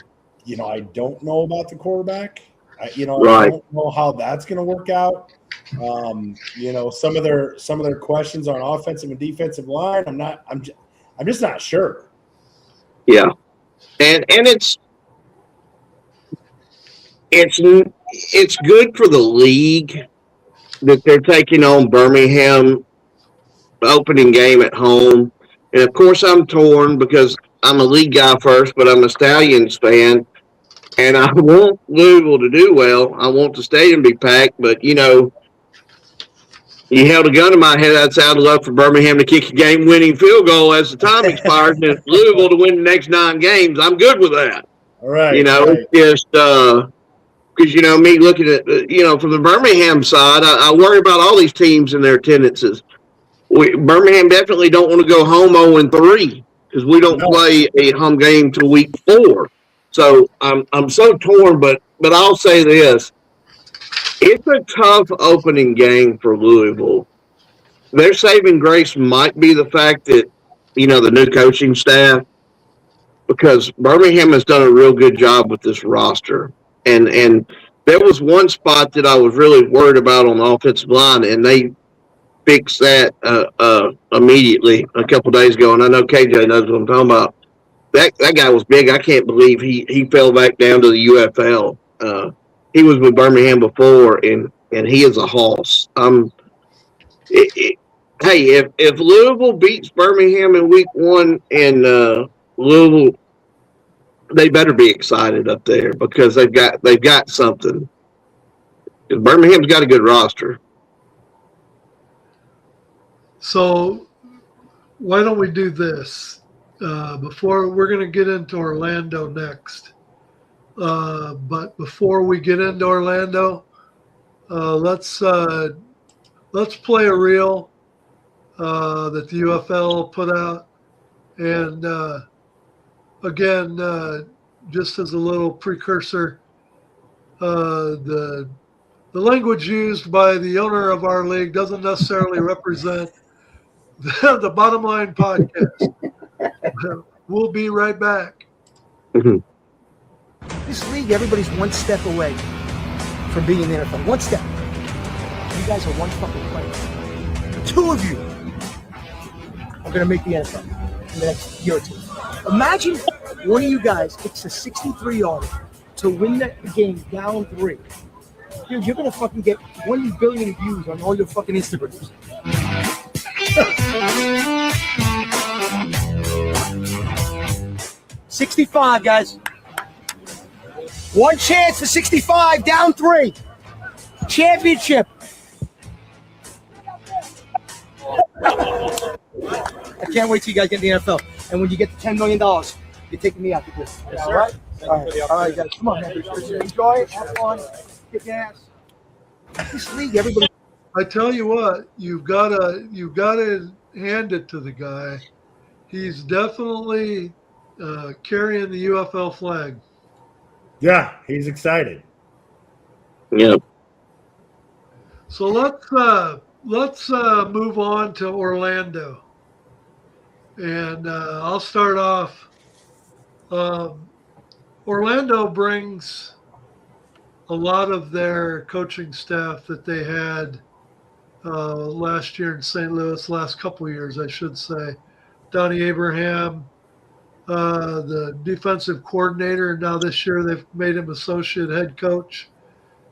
don't know about the quarterback. I don't know how that's going to work out. You know, some of their questions on offensive and defensive line, I'm just not sure. Yeah, and it's good for the league that they're taking on Birmingham, the opening game at home. And of course, I'm torn because I'm a league guy first, but I'm a Stallions fan. And I want Louisville to do well. I want the stadium to be packed. But, you know, you held a gun to my head. I'd say I'd love for Birmingham to kick a game-winning field goal as the time expires, and Louisville to win the next 9 games. I'm good with that. All right. You know, right. It's just because, you know, me looking at, you know, from the Birmingham side, I worry about all these teams and their attendances. Birmingham definitely don't want to go home 0-3 because we don't play a home game till week 4. So I'm so torn, but I'll say this. It's a tough opening game for Louisville. Their saving grace might be the fact that, you know, the new coaching staff, because Birmingham has done a real good job with this roster. And there was one spot that I was really worried about on the offensive line, and they fixed that immediately a couple of days ago. And I know KJ knows what I'm talking about. That guy was big. I can't believe he fell back down to the UFL. He was with Birmingham before, and he is a hoss. Hey, if Louisville beats Birmingham in week 1 and Louisville, they better be excited up there because they've got something. Birmingham's got a good roster. So why don't we do this? Before we're going to get into Orlando next. But before we get into Orlando, let's play a reel that the UFL put out. And again, just as a little precursor, the language used by the owner of our league doesn't necessarily represent the Bottom Line podcast. We'll be right back. This league, everybody's one step away from being in the NFL. One step. You guys are one fucking player. 2 of you are going to make the NFL in the next year or 2. Imagine one of you guys kicks a 63-yarder to win the game down 3. Dude, you're going to fucking get 1 billion views on all your fucking Instagrams. 65, guys. One chance for 65, down 3. Championship. I can't wait till you guys get in the NFL. And when you get the $10 million, you're taking me out to this. Yes, all right? sir. All right, guys. Come on, man. Enjoy it. Have fun. Kick ass. This league, everybody. I tell you what, you've got to hand it to the guy. He's definitely carrying the UFL flag. Yeah, he's excited. Yep. So let's move on to Orlando, and I'll start off. Orlando brings a lot of their coaching staff that they had last year in St. Louis, last couple of years, I should say. Donnie Abraham, the defensive coordinator, and now this year they've made him associate head coach.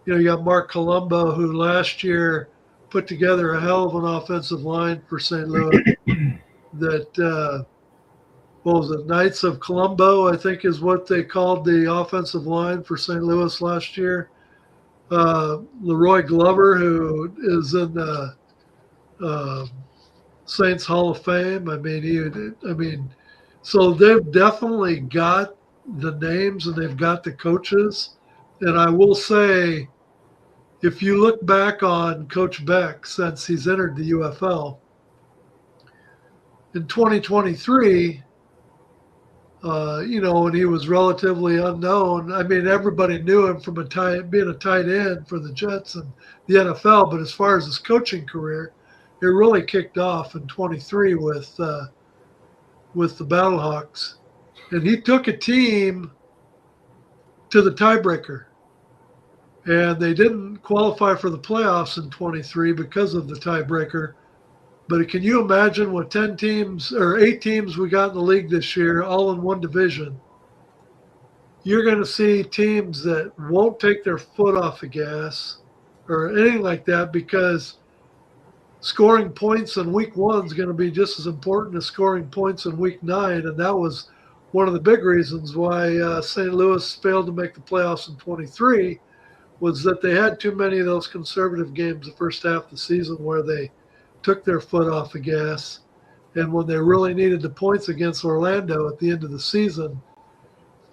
You know, you got Mark Colombo, who last year put together a hell of an offensive line for St. Louis. That what was it? Knights of Colombo, I think, is what they called the offensive line for St. Louis last year. Leroy Glover, who is in the Saints Hall of Fame. So they've definitely got the names and they've got the coaches. And I will say, if you look back on Coach Beck since he's entered the UFL, in 2023, when he was relatively unknown, I mean, everybody knew him from being a tight end for the Jets and the NFL. But as far as his coaching career, it really kicked off in 23 with the Battlehawks. And he took a team to the tiebreaker. And they didn't qualify for the playoffs in 23 because of the tiebreaker. But can you imagine what 10 teams or 8 teams we got in the league this year, all in one division? You're going to see teams that won't take their foot off the gas or anything like that, because scoring points in week 1 is going to be just as important as scoring points in week 9. And that was one of the big reasons why St. Louis failed to make the playoffs in 23, was that they had too many of those conservative games the first half of the season where they took their foot off the gas. And when they really needed the points against Orlando at the end of the season,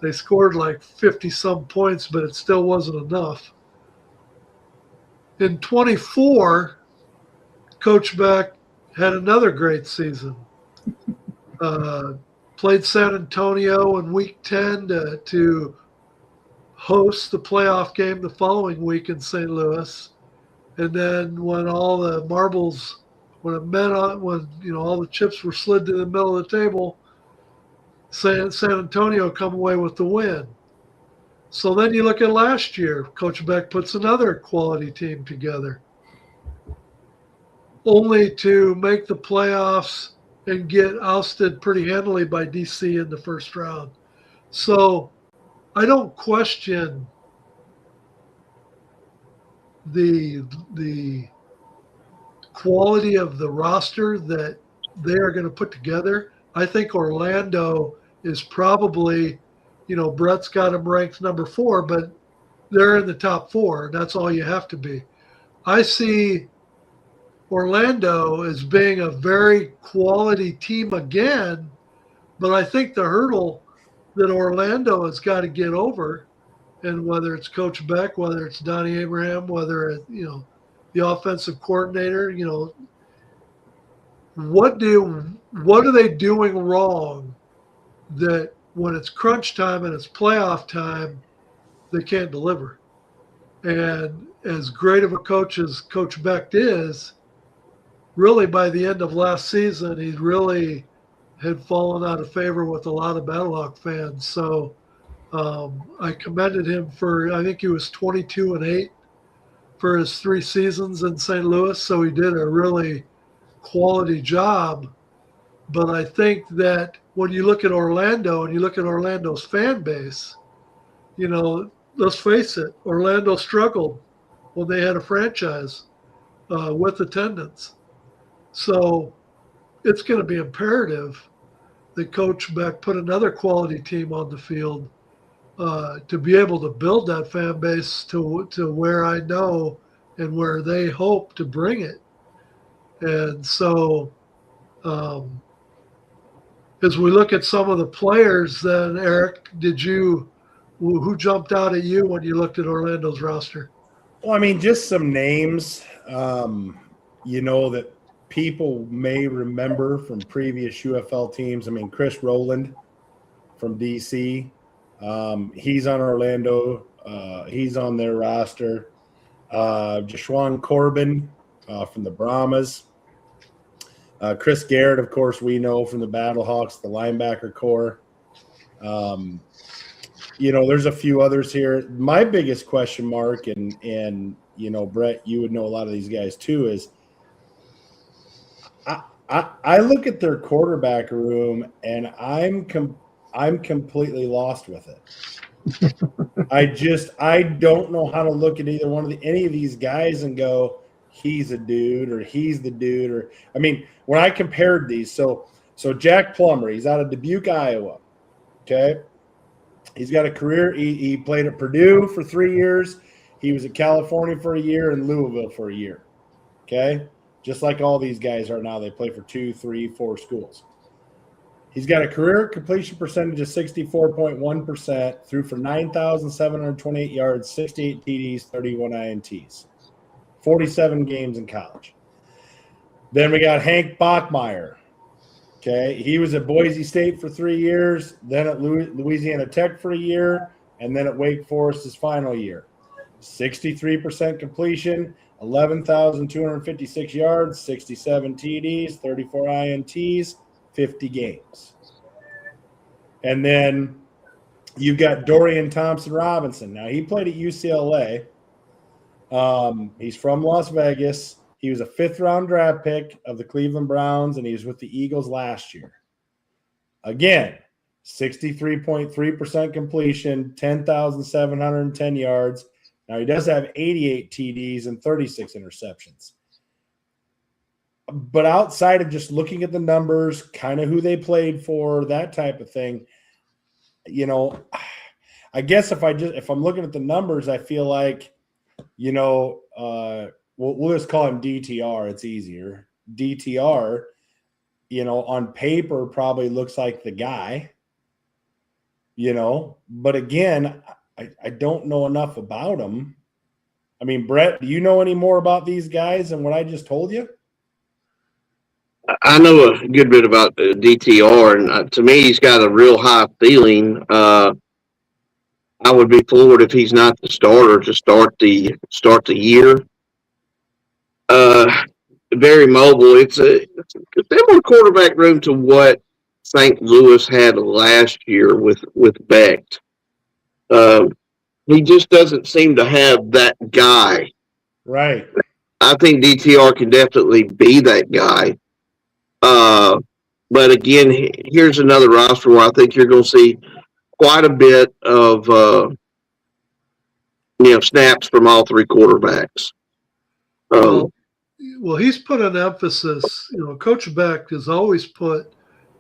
they scored like 50-some points, but it still wasn't enough. In 24, Coach Beck had another great season. Played San Antonio in week 10 to host the playoff game the following week in St. Louis. And then when all the marbles, when all the chips were slid to the middle of the table, San Antonio come away with the win. So then you look at last year, Coach Beck puts another quality team together, only to make the playoffs and get ousted pretty handily by DC in the first round. So I don't question the quality of the roster that they are going to put together. I think Orlando is probably, Brett's got them ranked number 4, but they're in the top 4. That's all you have to be. I see Orlando as being a very quality team again, but I think the hurdle that Orlando has got to get over, and whether it's Coach Beck, whether it's Donnie Abraham, whether it's, the offensive coordinator, what are they doing wrong that when it's crunch time and it's playoff time, they can't deliver? And as great of a coach as Coach Beck is, really by the end of last season, he really had fallen out of favor with a lot of Battlehawk fans. So I commended him for, I think he was 22-8 for his 3 seasons in St. Louis. So he did a really quality job. But I think that when you look at Orlando and you look at Orlando's fan base, let's face it, Orlando struggled when they had a franchise with attendance. So it's going to be imperative that Coach Beck put another quality team on the field to be able to build that fan base to where I know and where they hope to bring it. And so as we look at some of the players, then Eric, who jumped out at you when you looked at Orlando's roster? Well, I mean, just some names, that people may remember from previous UFL teams. I mean, Chris Rowland from DC, He's on Orlando. He's on their roster. Jashawn Corbin from the Brahmas. Chris Garrett, of course, we know from the Battlehawks, the linebacker core. There's a few others here. My biggest question mark, and Brett, you would know a lot of these guys too, is I look at their quarterback room and I'm completely lost with it. I don't know how to look at either one of any of these guys and go, he's a dude or he's the dude. Or when I compared these, so Jack Plummer, he's out of Dubuque, Iowa. Okay. He's got a career. He played at Purdue for 3 years. He was at California for a year and Louisville for a year. Okay. Just like all these guys are now. They play for 2, 3, 4 schools. He's got a career completion percentage of 64.1%, threw for 9,728 yards, 68 TDs, 31 INTs, 47 games in college. Then we got Hank Bachmeier. Okay, he was at Boise State for 3 years, then at Louisiana Tech for a year, and then at Wake Forest his final year. 63% completion, 11,256 yards, 67 TDs, 34 INTs, 50 games. And then you've got Dorian Thompson-Robinson. Now, he played at UCLA. He's from Las Vegas. He was a 5th-round draft pick of the Cleveland Browns, and he was with the Eagles last year. Again, 63.3% completion, 10,710 yards. Now, he does have 88 TDs and 36 interceptions. But outside of just looking at the numbers, kind of who they played for, that type of thing, I guess if I'm looking at the numbers, I feel like, we'll just call him DTR. It's easier. DTR, on paper probably looks like the guy, but again, I don't know enough about him. Brett, do you know any more about these guys than what I just told you? I know a good bit about DTR, and to me, he's got a real high ceiling. I would be floored if he's not the starter to start the year. Very mobile. It's a similar quarterback room to what St. Louis had last year with Becht. He just doesn't seem to have that guy. Right. I think DTR can definitely be that guy. But again, here's another roster where I think you're going to see quite a bit of snaps from all 3 quarterbacks. Well, he's put an emphasis. Coach Beck has always put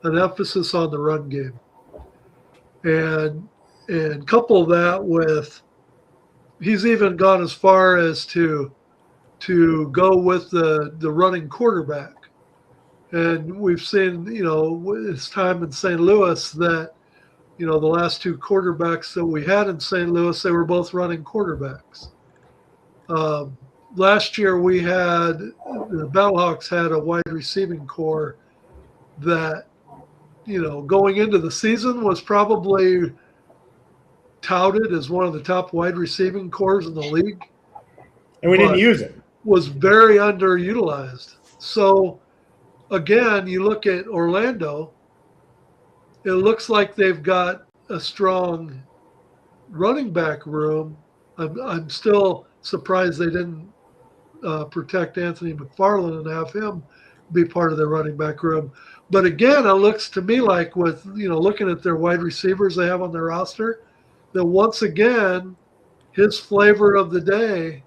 an emphasis on the run game, and couple that with he's even gone as far as to go with the running quarterback. And we've seen, his time in St. Louis that, the last 2 quarterbacks that we had in St. Louis, they were both running quarterbacks. Last year the Battlehawks had a wide receiving core that, going into the season was probably touted as one of the top wide receiving cores in the league. And we didn't use it. Was very underutilized. So, again, you look at Orlando, it looks like they've got a strong running back room. I'm still surprised they didn't protect Anthony McFarland and have him be part of their running back room. But again, it looks to me like with, looking at their wide receivers they have on their roster, that once again, his flavor of the day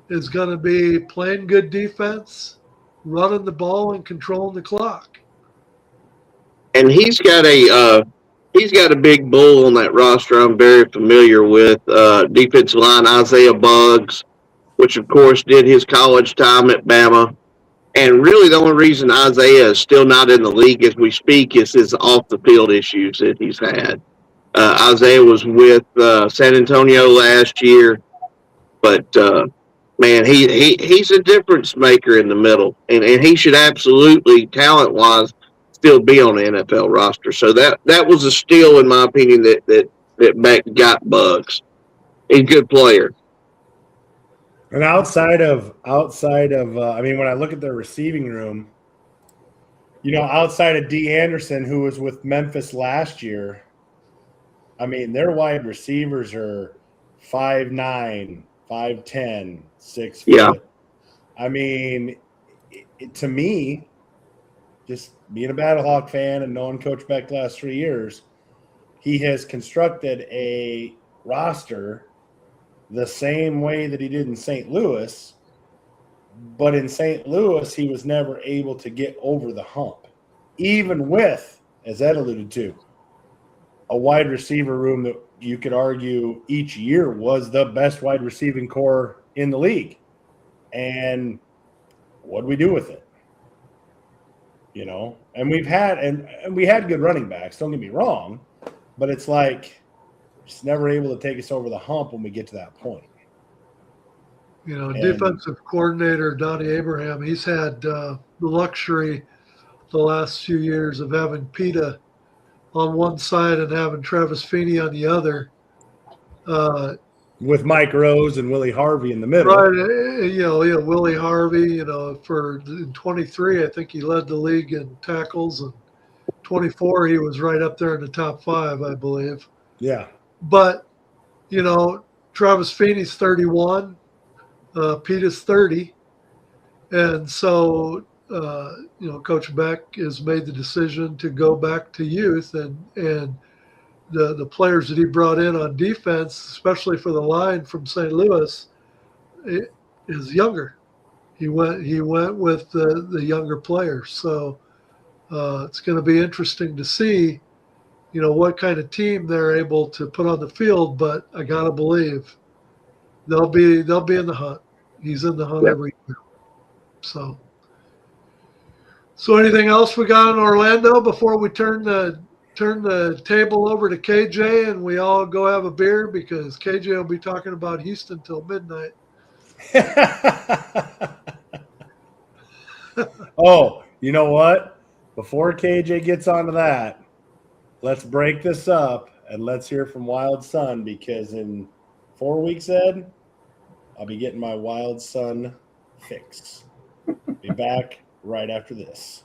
is going to be playing good defense, running the ball, and controlling the clock. And he's got a big bull on that roster I'm very familiar with. Defensive line Isaiah Buggs, which of course did his college time at Bama. And really the only reason Isaiah is still not in the league as we speak is his off the field issues that he's had. Isaiah was with San Antonio last year, but man, he's a difference maker in the middle, and he should absolutely, talent-wise, still be on the NFL roster. So that was a steal, in my opinion, that back got bugs. He's a good player. And outside of, I mean, when I look at their receiving room, outside of D. Anderson, who was with Memphis last year, I mean, their wide receivers are 5'9", 5'10", 6 foot. Yeah. I mean, to me, just being a Battlehawk fan and knowing Coach Beck the last 3 years, he has constructed a roster the same way that he did in St. Louis, but in St. Louis, he was never able to get over the hump, even with, as Ed alluded to, a wide receiver room that you could argue each year was the best wide receiving core in the league. And what do we do with it? And we had good running backs, don't get me wrong, but it's like just never able to take us over the hump when we get to that point. Defensive coordinator Donnie Abraham, he's had the luxury the last few years of having Peta on one side and having Travis Feeney on the other. With Mike Rose and Willie Harvey in the middle. Right. Willie Harvey, in 23, I think he led the league in tackles, and 24, he was right up there in the top 5, I believe. Yeah. But, Travis Feeney's 31, Peta's 30. And so, Coach Beck has made the decision to go back to youth, and the players that he brought in on defense, especially for the line from St. Louis, is younger. He went with the younger players. So it's going to be interesting to see, what kind of team they're able to put on the field. But I gotta believe they'll be in the hunt. He's in the hunt every year. So anything else we got in Orlando before we turn the table over to KJ and we all go have a beer, because KJ will be talking about Houston till midnight. Oh, you know what? Before KJ gets onto that, let's break this up and let's hear from Wild Sun, because in 4 weeks, Ed, I'll be getting my Wild Sun fix. Be back right after this.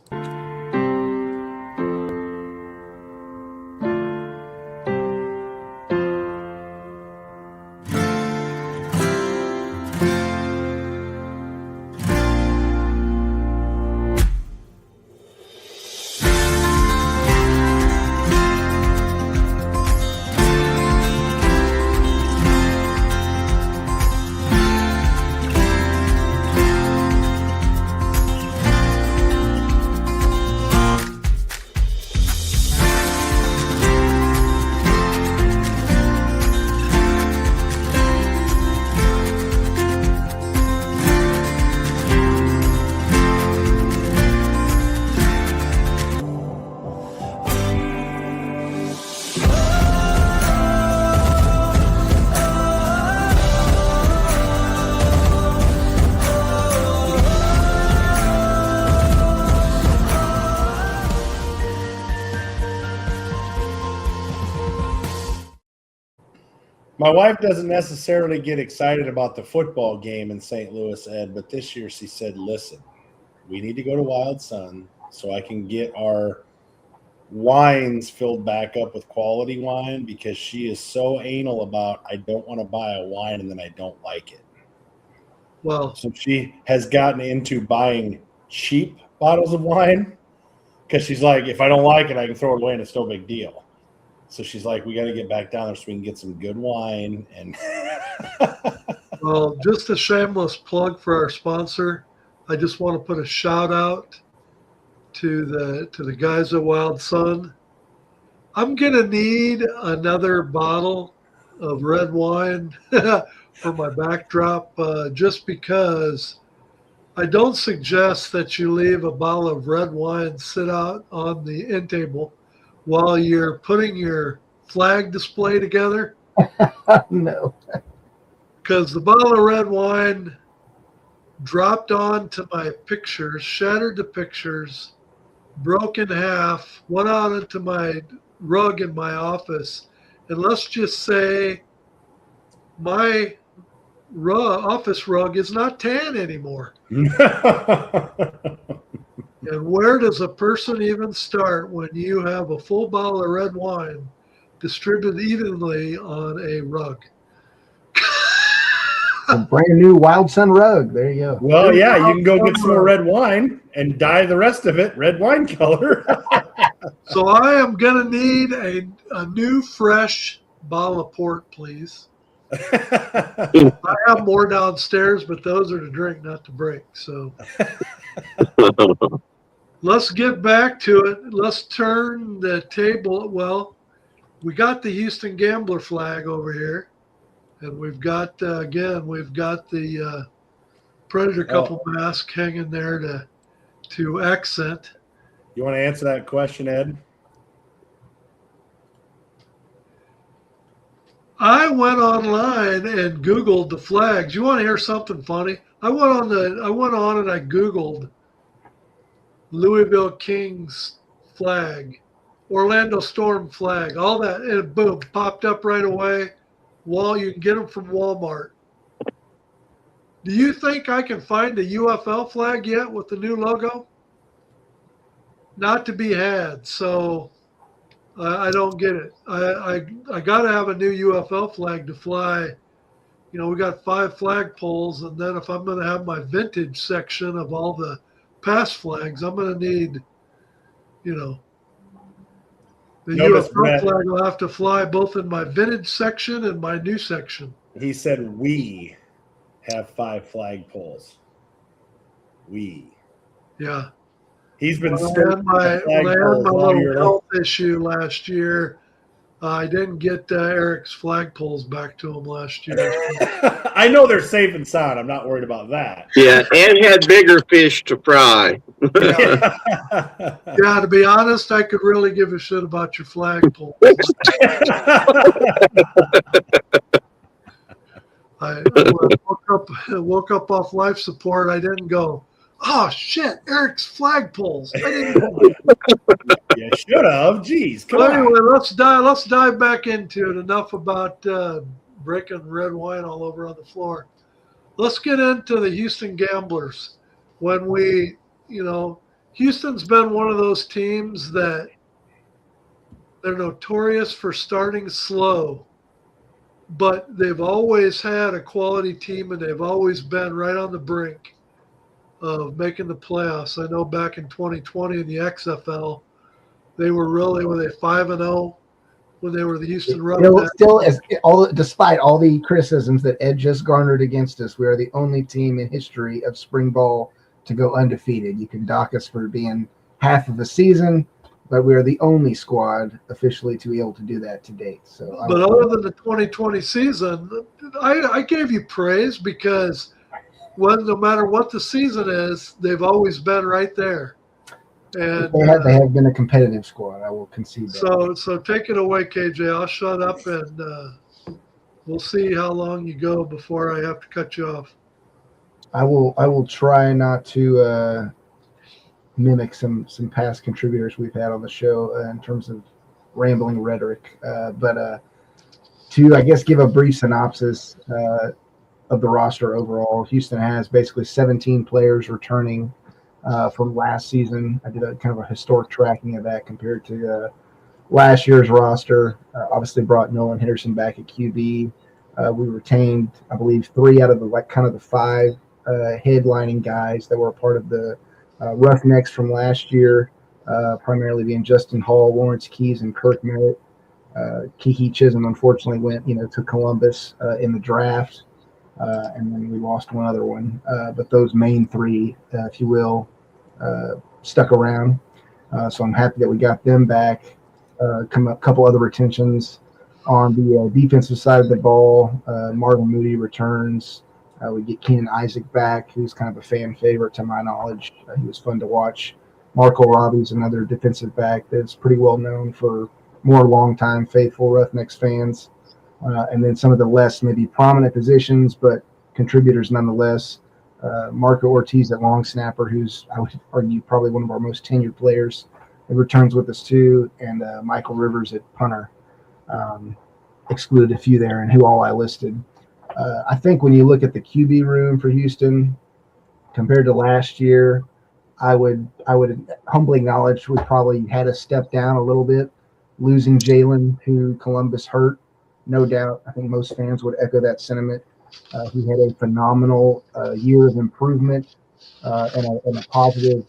My wife doesn't necessarily get excited about the football game in St. Louis, Ed, but this year she said, listen, we need to go to Wild Sun so I can get our wines filled back up with quality wine, because she is so anal about, I don't want to buy a wine and then I don't like it. Well, so she has gotten into buying cheap bottles of wine, because she's like, if I don't like it, I can throw it away and it's no big deal. So she's like, we got to get back down there so we can get some good wine. And well, just a shameless plug for our sponsor. I just want to put a shout out to the guys at Wild Sun. I'm gonna need another bottle of red wine for my backdrop, just because I don't suggest that you leave a bottle of red wine sit out on the end table while you're putting your flag display together. No. Because the bottle of red wine dropped onto my pictures, shattered the pictures, broke in half, went out into my rug in my office, and let's just say my office rug is not tan anymore. And where does a person even start when you have a full bottle of red wine distributed evenly on a rug? A brand new Wild Sun rug. There you go. Well, yeah, you can go get some more red wine and dye the rest of it red wine color. So I am going to need a new, fresh bottle of port, please. I have more downstairs, but those are to drink, not to break. So let's get back to it. Let's turn the table. Well, we got the Houston Gambler flag over here. And we've got, we've got the Predator couple mask hanging there to accent. You want to answer that question, Ed? I went online and Googled the flags. You want to hear something funny? I went on and I Googled Louisville Kings flag, Orlando Storm flag, all that, and boom, popped up right away. You can get them from Walmart. Do you think I can find a UFL flag yet with the new logo? Not to be had. So I don't get it. I got to have a new UFL flag to fly. You know, we got 5 flag poles, and then if I'm going to have my vintage section of all the past flags, I'm going to need, the UFL flag will have to fly both in my vintage section and my new section. He said we have 5 flag poles. We. Yeah. He's been when I had my little health issue last year, I didn't get Eric's flagpoles back to him last year. I know they're safe and sound. I'm not worried about that. Yeah, and had bigger fish to fry. Yeah, to be honest, I could really give a shit about your flagpoles. I woke up off life support. I didn't go, oh shit, Eric's flagpoles. I didn't know. You should have. Jeez, come on. Anyway, let's dive back into it. Enough about breaking red wine all over on the floor. Let's get into the Houston Gamblers. When Houston's been one of those teams that they're notorious for starting slow, but they've always had a quality team and they've always been right on the brink of making the playoffs. I know back in 2020 in the XFL, they were really, were they 5-0 when they were the Houston Roughnecks? Despite all the criticisms that Ed just garnered against us, we are the only team in history of spring ball to go undefeated. You can dock us for being half of a season, but we are the only squad officially to be able to do that to date. So, but other than the 2020 season, I gave you praise because no matter what the season is, they've always been right there. And they have been a competitive squad. I will concede that. So take it away, KJ. I'll shut up and we'll see how long you go before I have to cut you off. I will try not to mimic some past contributors we've had on the show in terms of rambling rhetoric, but to I guess give a brief synopsis of the roster overall. Houston has basically 17 players returning from last season. I did a kind of a historic tracking of that compared to last year's roster. Obviously brought Nolan Henderson back at QB. We retained, I believe, 3 out of the 5 headlining guys that were a part of the Roughnecks from last year, primarily being Justin Hall, Lawrence Keys, and Kirk Merritt. Kiki Chisholm unfortunately went, to Columbus in the draft. And then we lost one other one. But those main 3, if you will, stuck around. So I'm happy that we got them back. A couple other retentions on the defensive side of the ball. Marvin Moody returns. We get Keenan Isaac back, who's kind of a fan favorite to my knowledge. He was fun to watch. Marco Robbie's another defensive back that's pretty well known for more longtime faithful Roughnecks fans. And then some of the less maybe prominent positions, but contributors nonetheless. Marco Ortiz at long snapper, who's, I would argue, probably one of our most tenured players. He returns with us too, and Michael Rivers at punter. excluded a few there and who all I listed. I think when you look at the QB room for Houston compared to last year, I would humbly acknowledge we probably had a step down a little bit, losing Jalen, who Columbus hurt, no doubt. I think most fans would echo that sentiment. He had a phenomenal year of improvement and a positive,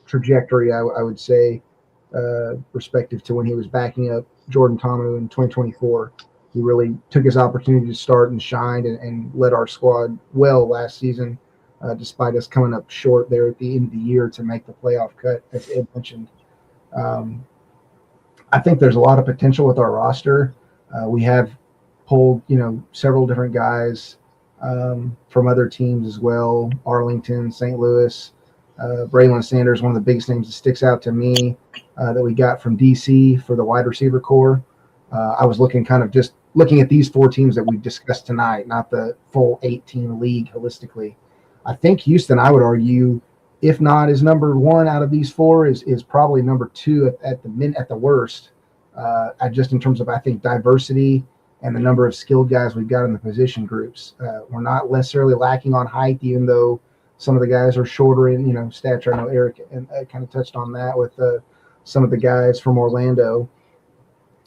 trajectory. I would say, respective to when he was backing up Jordan Ta'amu in 2024. He really took his opportunity to start and shined and led our squad well last season, despite us coming up short there at the end of the year to make the playoff cut, as Ed mentioned. I think there's a lot of potential with our roster. We have pulled, several different guys from other teams as well. Arlington, St. Louis, Braylon Sanders, one of the biggest names that sticks out to me that we got from DC for the wide receiver core. I was looking at these 4 teams that we've discussed tonight, not the full 8-team league holistically. I think Houston, I would argue, if not is number 1 out of these 4, is probably number 2 at the worst. Just in terms of, I think, diversity and the number of skilled guys we've got in the position groups. We're not necessarily lacking on height, even though some of the guys are shorter in stature. I know Eric kind of touched on that with some of the guys from Orlando.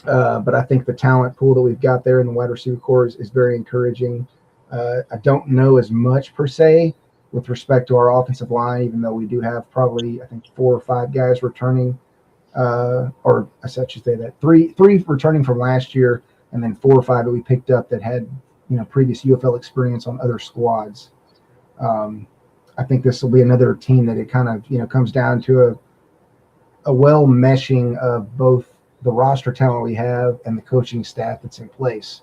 But I think the talent pool that we've got there in the wide receiver core is very encouraging. I don't know as much per se with respect to our offensive line, even though we do have probably, I think, 4 or 5 guys returning, or I should say that 3 returning from last year, and then 4 or 5 that we picked up that had previous UFL experience on other squads. I think this will be another team that it kind of comes down to a well meshing of both the roster talent we have and the coaching staff that's in place.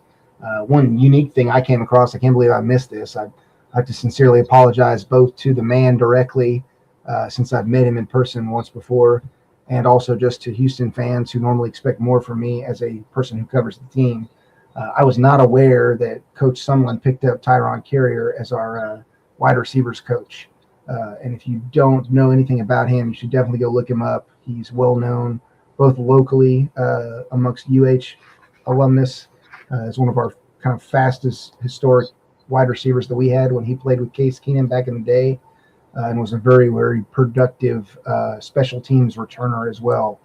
One unique thing I came across, I can't believe I missed this. I have to sincerely apologize both to the man directly, since I've met him in person once before, and also just to Houston fans who normally expect more from me as a person who covers the team. I was not aware that Coach Sumlin picked up Tyron Carrier as our wide receivers coach. And if you don't know anything about him, you should definitely go look him up. He's well known both locally amongst UH alumnus, as one of our kind of fastest historic wide receivers that we had when he played with Case Keenum back in the day, and was a very, very productive special teams returner as well,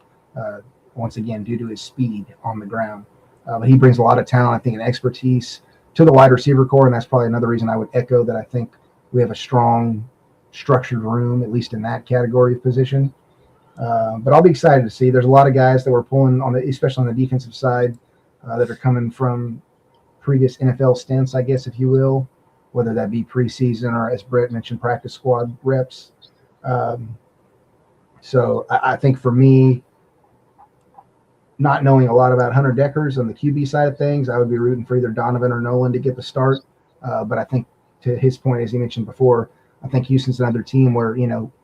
once again, due to his speed on the ground. But he brings a lot of talent, I think, and expertise to the wide receiver core, and that's probably another reason I would echo that I think we have a strong, structured room, at least in that category of position. But I'll be excited to see. There's a lot of guys that we're pulling on, especially on the defensive side, that are coming from previous NFL stints, I guess, if you will, whether that be preseason or, as Brett mentioned, practice squad reps. So I think for me, not knowing a lot about Hunter Deckers on the QB side of things, I would be rooting for either Donovan or Nolan to get the start. But I think, to his point, as he mentioned before, I think Houston's another team where,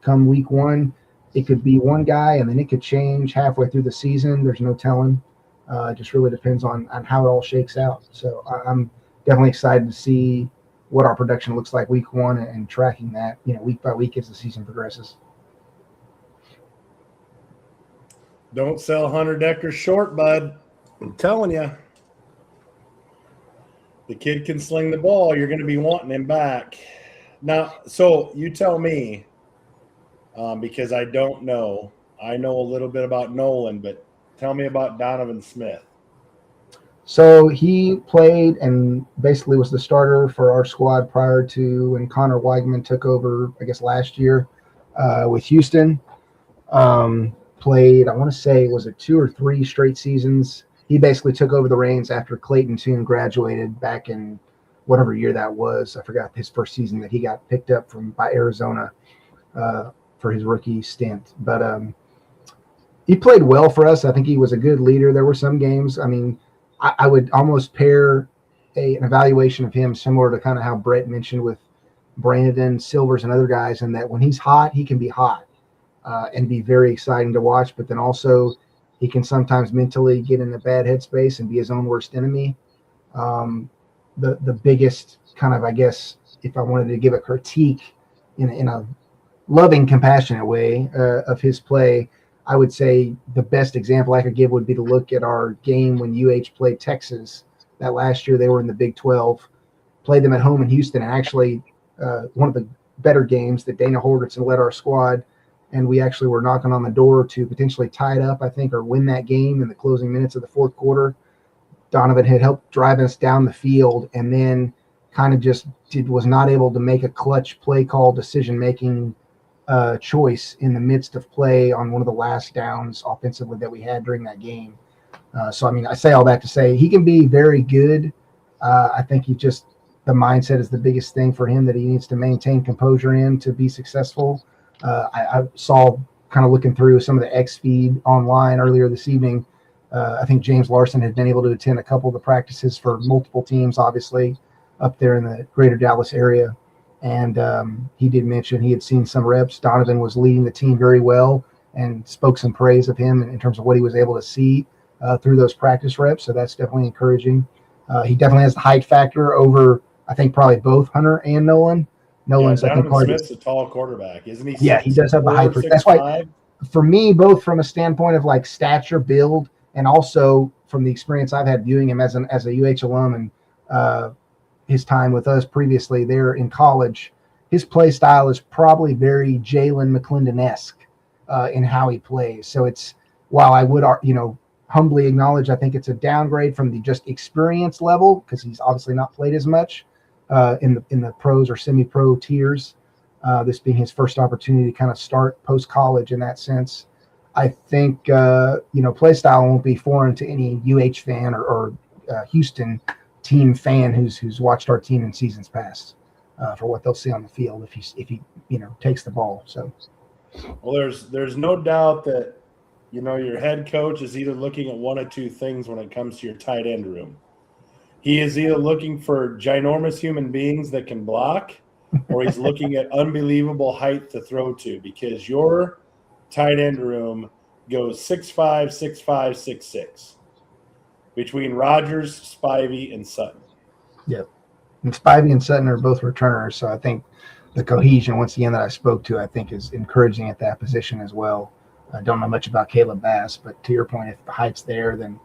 come week 1, it could be one guy and then it could change halfway through the season. There's no telling. It just really depends on how it all shakes out. So I'm definitely excited to see what our production looks like week 1 and tracking that, week by week as the season progresses. Don't sell Hunter Decker short, bud. I'm telling you. The kid can sling the ball. You're going to be wanting him back. Now, so you tell me, because I don't know. I know a little bit about Nolan, but tell me about Donovan Smith. So he played and basically was the starter for our squad prior to when Connor Weigman took over, I guess, last year with Houston. Played, I want to say, was it 2 or 3 straight seasons. He basically took over the reins after Clayton Tune graduated back in whatever year that was. I forgot his first season that he got picked up by Arizona for his rookie stint. But he played well for us. I think he was a good leader. There were some games. I mean, I would almost pair an evaluation of him similar to kind of how Brett mentioned with Brandon Silvers and other guys, in that when he's hot, he can be hot and be very exciting to watch. But then also he can sometimes mentally get in a bad headspace and be his own worst enemy. The biggest kind of, I guess, if I wanted to give a critique in a loving, compassionate way of his play, I would say the best example I could give would be to look at our game when UH played Texas. That last year they were in the Big 12, played them at home in Houston, and actually one of the better games that Dana Holgerson led our squad, and we actually were knocking on the door to potentially tie it up, I think, or win that game in the closing minutes of the fourth quarter. Donovan had helped drive us down the field, and then kind of just was not able to make a clutch play call decision-making choice in the midst of play on one of the last downs offensively that we had during that game. So, I mean, I say all that to say he can be very good. I think the mindset is the biggest thing for him that he needs to maintain composure in to be successful. I saw, kind of looking through some of the X feed online earlier this evening, I think James Larson had been able to attend a couple of the practices for multiple teams, obviously, up there in the greater Dallas area. And he did mention he had seen some reps. Donovan was leading the team very well and spoke some praise of him in terms of what he was able to see through those practice reps. So that's definitely encouraging. He definitely has the height factor over, I think, probably both Hunter and Nolan. Nolan's, I think, Donovan Smith's a tall quarterback, isn't he? Yeah, he does have the height. That's why, for me, both from a standpoint of like stature, build, and also from the experience I've had viewing him as a UH alum and his time with us previously there in college, his play style is probably very Jalen McClendon-esque in how he plays. So it's, while I would, humbly acknowledge, I think it's a downgrade from the just experience level because he's obviously not played as much in the pros or semi-pro tiers. This being his first opportunity to kind of start post-college in that sense. I think, play style won't be foreign to any UH fan or Houston team fan who's watched our team in seasons past for what they'll see on the field if he takes the ball. So, well, there's no doubt that your head coach is either looking at one of two things when it comes to your tight end room. He is either looking for ginormous human beings that can block, or he's looking at unbelievable height to throw to, because your tight end room goes 6'5", 6'5", 6'6", between Rogers, Spivey, and Sutton. Yep. And Spivey and Sutton are both returners, so I think the cohesion, once again, that I spoke to, I think is encouraging at that position as well. I don't know much about Caleb Bass, but to your point, if the height's there, then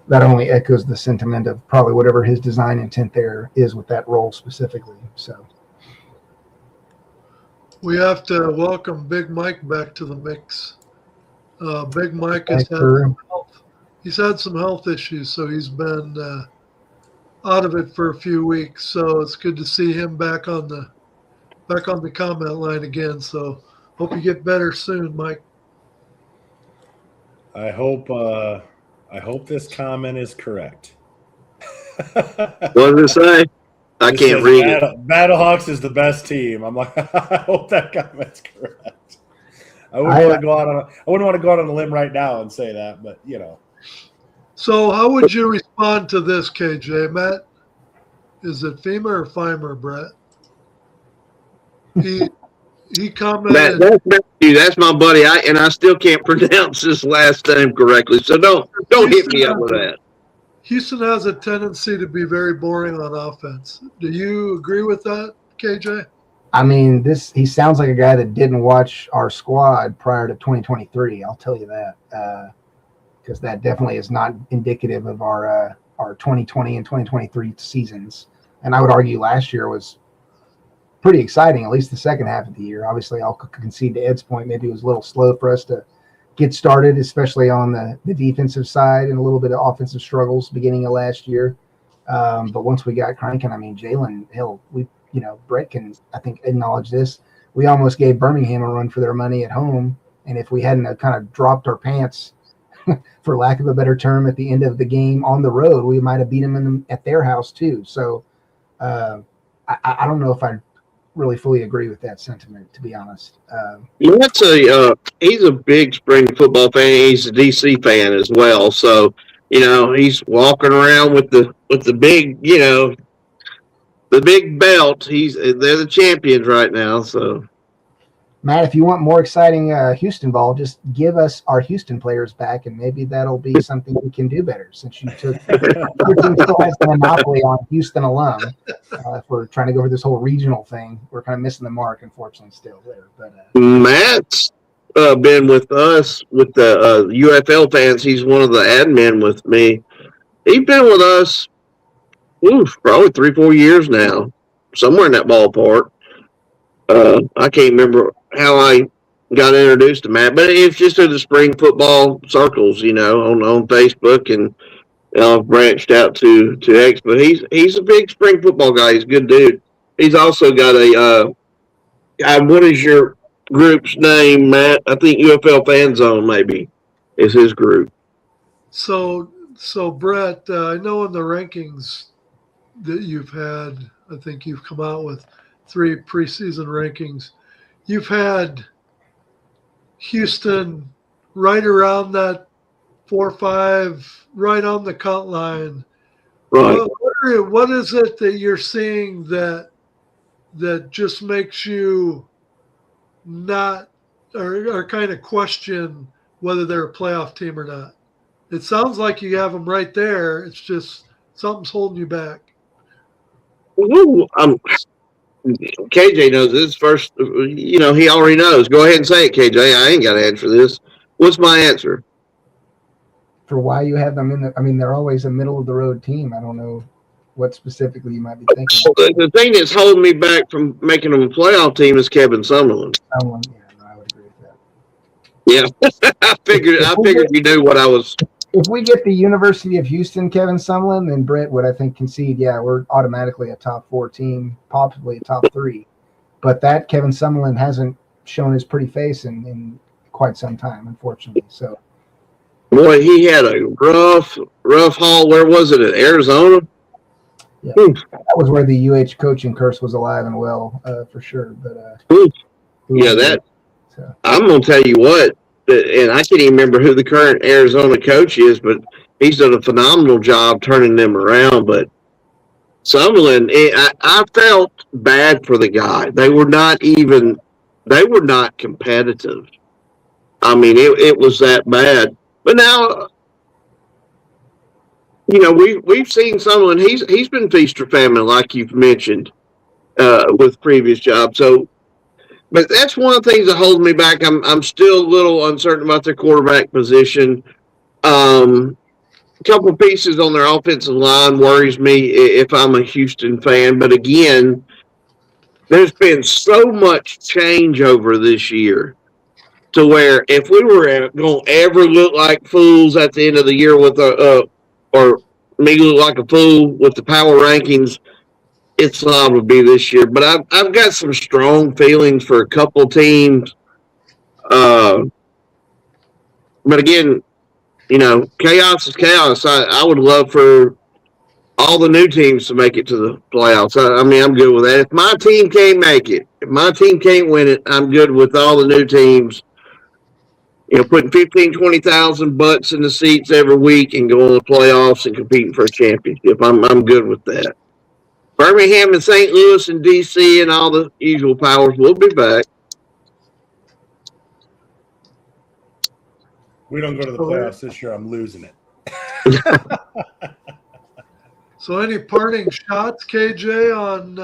that only echoes the sentiment of probably whatever his design intent there is with that role specifically. So we have to welcome Big Mike back to the mix. Big Mike he's had some health issues, so he's been out of it for a few weeks. So it's good to see him back on the comment line again. So hope you get better soon, Mike. I hope this comment is correct. What did it say? I can't read it. Battlehawks is the best team. I'm like, I hope that comment's correct. I wouldn't want to go out on a limb right now and say that, but So how would you respond to this, KJ? Matt, is it FEMA or FIMA, Brett? He commented. That's my buddy. I still can't pronounce his last name correctly, so don't hit me up with that. Houston has a tendency to be very boring on offense. Do you agree with that, KJ? I mean, he sounds like a guy that didn't watch our squad prior to 2023. I'll tell you that, because that definitely is not indicative of our 2020 and 2023 seasons. And I would argue last year was pretty exciting, at least the second half of the year. Obviously, I'll concede to Ed's point. Maybe it was a little slow for us to get started, especially on the defensive side, and a little bit of offensive struggles beginning of last year. But once we got cranking, I mean, Jalen Hill, Brett can, I think, acknowledge this. We almost gave Birmingham a run for their money at home. And if we hadn't kind of dropped our pants, for lack of a better term, at the end of the game on the road, we might have beat them at their house too. So I don't know if I really fully agree with that sentiment, to be honest. He's a big spring football fan. He's a DC fan as well. So, he's walking around with the big, the big belt. They're the champions right now. So, Matt, if you want more exciting Houston ball, just give us our Houston players back, and maybe that'll be something we can do better. Since you took your team still has the monopoly on Houston alum, if we're trying to go for this whole regional thing, we're kind of missing the mark, unfortunately, still there. But Matt's been with us with the UFL fans. He's one of the admin with me. He's been with us probably 3-4 years now, somewhere in that ballpark. I can't remember how I got introduced to Matt, but it's just through the spring football circles, on Facebook, and I've branched out to X. But he's a big spring football guy. He's a good dude. He's also got a what is your group's name, Matt? I think UFL Fan Zone maybe is his group. So Brett, I know in the rankings that you've had, I think you've come out with 3 preseason rankings. You've had Houston right around that 4-5, right on the cut line. Right. What is it that you're seeing that just makes you not or kind of question whether they're a playoff team or not? It sounds like you have them right there. It's just something's holding you back. KJ knows this first. He already knows. Go ahead and say it, KJ. I ain't got to answer this. What's my answer? For why you have them they're always a middle of the road team. I don't know what specifically you might be thinking. The thing that's holding me back from making them a playoff team is Kevin Summerlin. I would agree with that. Yeah, I figured you knew what I was. If we get the University of Houston Kevin Sumlin, then Brett would, I think, concede, we're automatically a top 4 team, possibly a top 3. But that Kevin Sumlin hasn't shown his pretty face in quite some time, unfortunately. So, boy, he had a rough haul. Where was it? At Arizona? Yeah, that was where the UH coaching curse was alive and well, for sure. But I'm gonna tell you what. And I can't even remember who the current Arizona coach is, but he's done a phenomenal job turning them around. But Summerlin, I felt bad for the guy. They were not competitive. I mean, it was that bad. But now, we've seen Summerlin. He's been feast or famine, like you've mentioned, with previous jobs. So. But that's one of the things that holds me back. I'm still a little uncertain about their quarterback position. A couple of pieces on their offensive line worries me if I'm a Houston fan. But again, there's been so much changeover this year to where if we were going to ever look like fools at the end of the year with or me look like a fool with the power rankings, it's liable to be this year, but I've got some strong feelings for a couple teams. But again, chaos is chaos. I would love for all the new teams to make it to the playoffs. I'm good with that. If my team can't make it, if my team can't win it, I'm good with all the new teams. Putting 15,000, 20,000 butts in the seats every week and going to the playoffs and competing for a championship. I'm good with that. Birmingham and St. Louis and D.C. and all the usual powers will be back. We don't go to the playoffs this year. I'm losing it. So any parting shots, KJ, on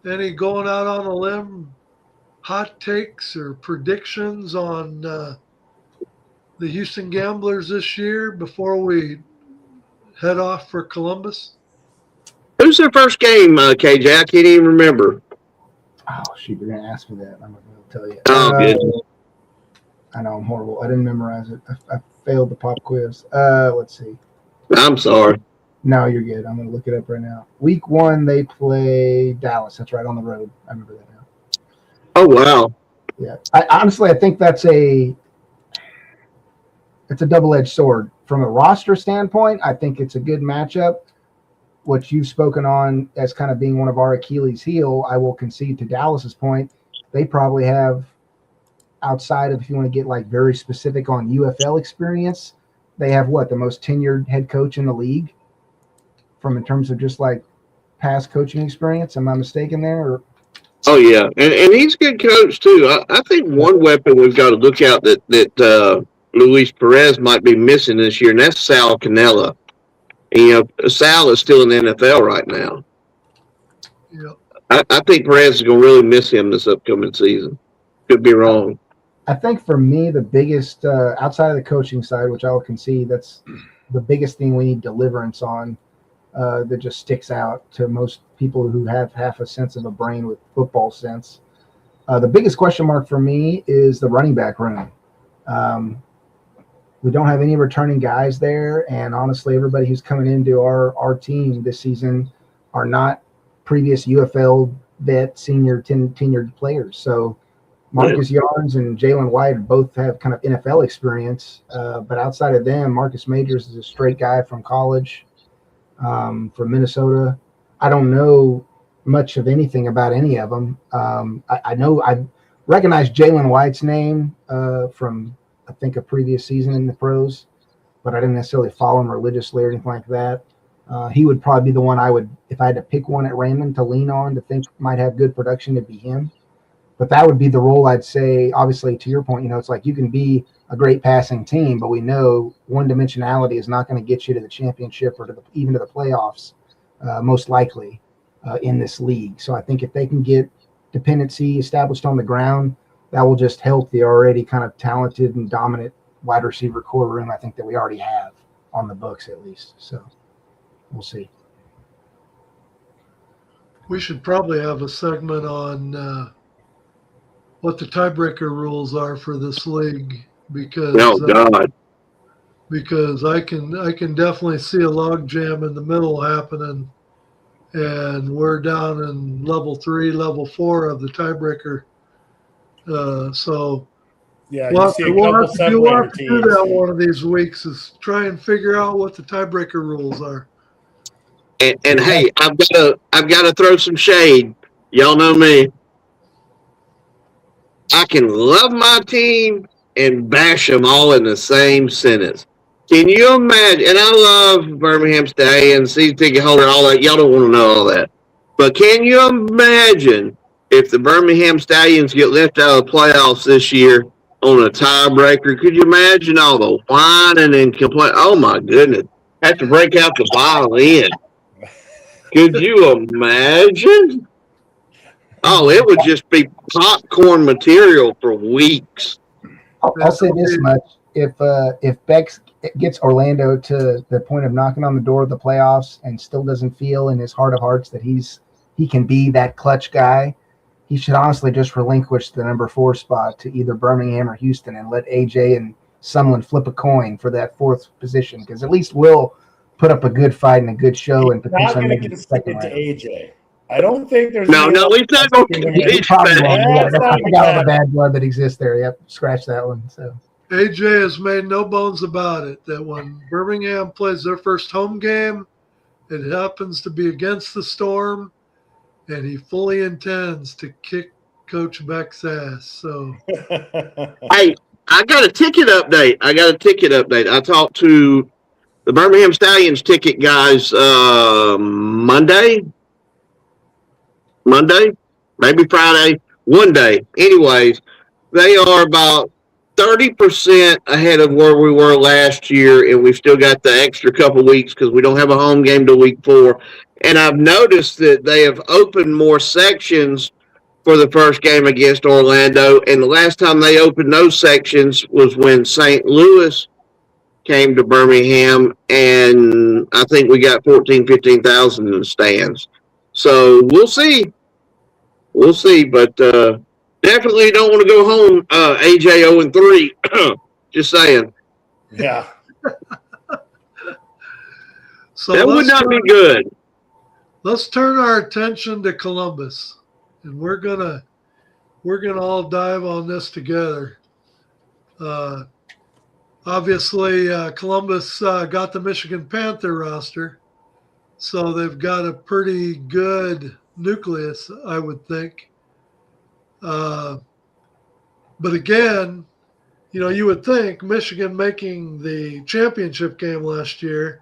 any going out on a limb, hot takes or predictions on the Houston Gamblers this year before we head off for Columbus? Who's their first game, KJ? I can't even remember. Oh, shoot, you're going to ask me that. I'm not going to tell you. Oh, good. I know I'm horrible. I didn't memorize it. I failed the pop quiz. Let's see. I'm sorry. No, you're good. I'm going to look it up right now. Week 1, they play Dallas. That's right, on the road. I remember that now. Oh, wow. Yeah. I think that's it's a double-edged sword. From a roster standpoint, I think it's a good matchup. What you've spoken on as kind of being one of our Achilles' heel, I will concede to Dallas's point. They probably have, outside of if you want to get like very specific on UFL experience, they have the most tenured head coach in the league from in terms of just like past coaching experience. Am I mistaken there? Or? Oh, yeah. And he's a good coach, too. I think one weapon we've got to look out that Luis Perez might be missing this year, and that's Sal Cannella. Sal is still in the NFL right now. Yep. I think Perez is going to really miss him this upcoming season. Could be wrong. I think for me, the biggest outside of the coaching side, which I will concede, that's the biggest thing we need deliverance on. That just sticks out to most people who have half a sense of a brain with football sense. The biggest question mark for me is the running back room. We don't have any returning guys there, and honestly, everybody who's coming into our team this season are not previous UFL vet senior tenured players. So Marcus Yarns and Jalen White both have kind of NFL experience, but outside of them, Marcus Majors is a straight guy from college, from Minnesota. I don't know much of anything about any of them. I know I recognize Jalen White's name from I think a previous season in the pros, but I didn't necessarily follow him religiously or anything like that. He would probably be the one I would, if I had to pick one at random to lean on to think might have good production, it'd be him. But that would be the role I'd say. Obviously, to your point, it's like you can be a great passing team, but we know one dimensionality is not going to get you to the championship or even to the playoffs, most likely in this league. So I think if they can get dependency established on the ground, that will just help the already kind of talented and dominant wide receiver core room I think that we already have on the books at least. So we'll see. We should probably have a segment on what the tiebreaker rules are for this league because because I can definitely see a log jam in the middle happening, and we're down in level 3, level 4 of the tiebreaker. So yeah, we'll have to do that teams. one of these weeks is try and figure out what the tiebreaker rules are. And hey, I've got to throw some shade. Y'all know me. I can love my team and bash them all in the same sentence. Can you imagine? And I love Birmingham Stallions, season ticket holder, all that. Y'all don't want to know all that. But can you imagine if the Birmingham Stallions get left out of the playoffs this year on a tiebreaker? Could you imagine all the whining and complaining? Oh, my goodness. Have to break out the violin. Could you imagine? Oh, it would just be popcorn material for weeks. I'll say this much: if Bex gets Orlando to the point of knocking on the door of the playoffs and still doesn't feel in his heart of hearts that he can be that clutch guy, he should honestly just relinquish the number 4 spot to either Birmingham or Houston and let AJ and Sumlin flip a coin for that 4th position, because at least we'll put up a good fight and a good show and potentially make it the second round. To AJ. I don't think there's he's not going to get I forgot all the bad blood that exists there. Yep, scratch that one. So AJ has made no bones about it that when Birmingham plays their first home game, it happens to be against the Storm, and he fully intends to kick Coach Beck's ass. So, hey, I got a ticket update. I talked to the Birmingham Stallions ticket guys Monday, maybe Friday, one day. Anyways, they are about 30% ahead of where we were last year, and we've still got the extra couple weeks because we don't have a home game till week 4. And I've noticed that they have opened more sections for the first game against Orlando, and the last time they opened those sections was when St. Louis came to Birmingham, and I think we got 15,000 in the stands. So we'll see, but definitely don't want to go home AJ 0-3. Just saying. Yeah. So that would not be good. Let's turn our attention to Columbus, and we're gonna all dive on this together. Obviously, Columbus got the Michigan Panther roster, so they've got a pretty good nucleus, I would think. But again, you would think Michigan making the championship game last year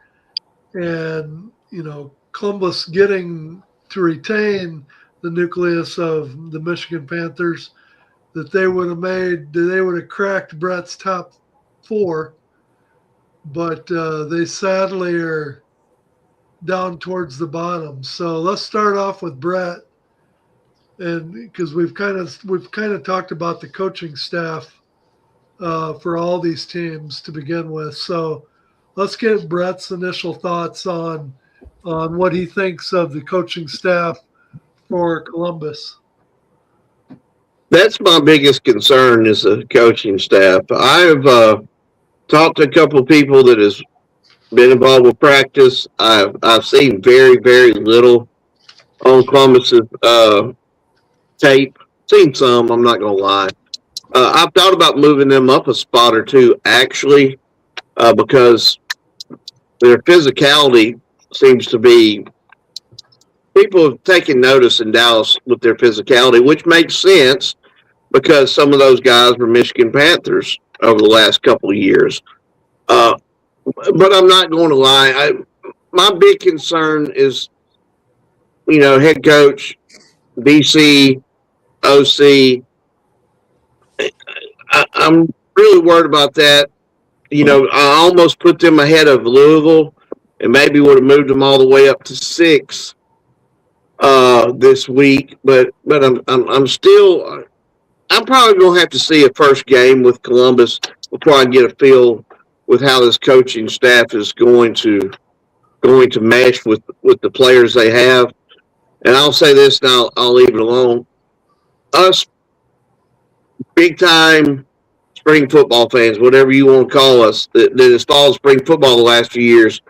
and, Columbus getting to retain the nucleus of the Michigan Panthers, that they would have cracked Brett's top 4, but they sadly are down towards the bottom. So let's start off with Brett, and because we've kind of talked about the coaching staff for all these teams to begin with. So let's get Brett's initial thoughts on what he thinks of the coaching staff for Columbus. That's my biggest concern is the coaching staff. I've talked to a couple of people that has been involved with practice. I've seen very, very little on Columbus's tape. Seen some, I'm not going to lie. I've thought about moving them up a spot or two, actually, because their physicality seems to be people have taken notice in Dallas with their physicality, which makes sense because some of those guys were Michigan Panthers over the last couple of years. But I'm not going to lie. My big concern is, head coach, DC, OC. I'm really worried about that. I almost put them ahead of Louisville and maybe would have moved them all the way up to 6 this week. But I'm still. I'm probably going to have to see a first game with Columbus before I get a feel with how this coaching staff is going to mesh with the players they have. And I'll say this, and I'll leave it alone. Us big-time spring football fans, whatever you want to call us, that has followed spring football the last few years,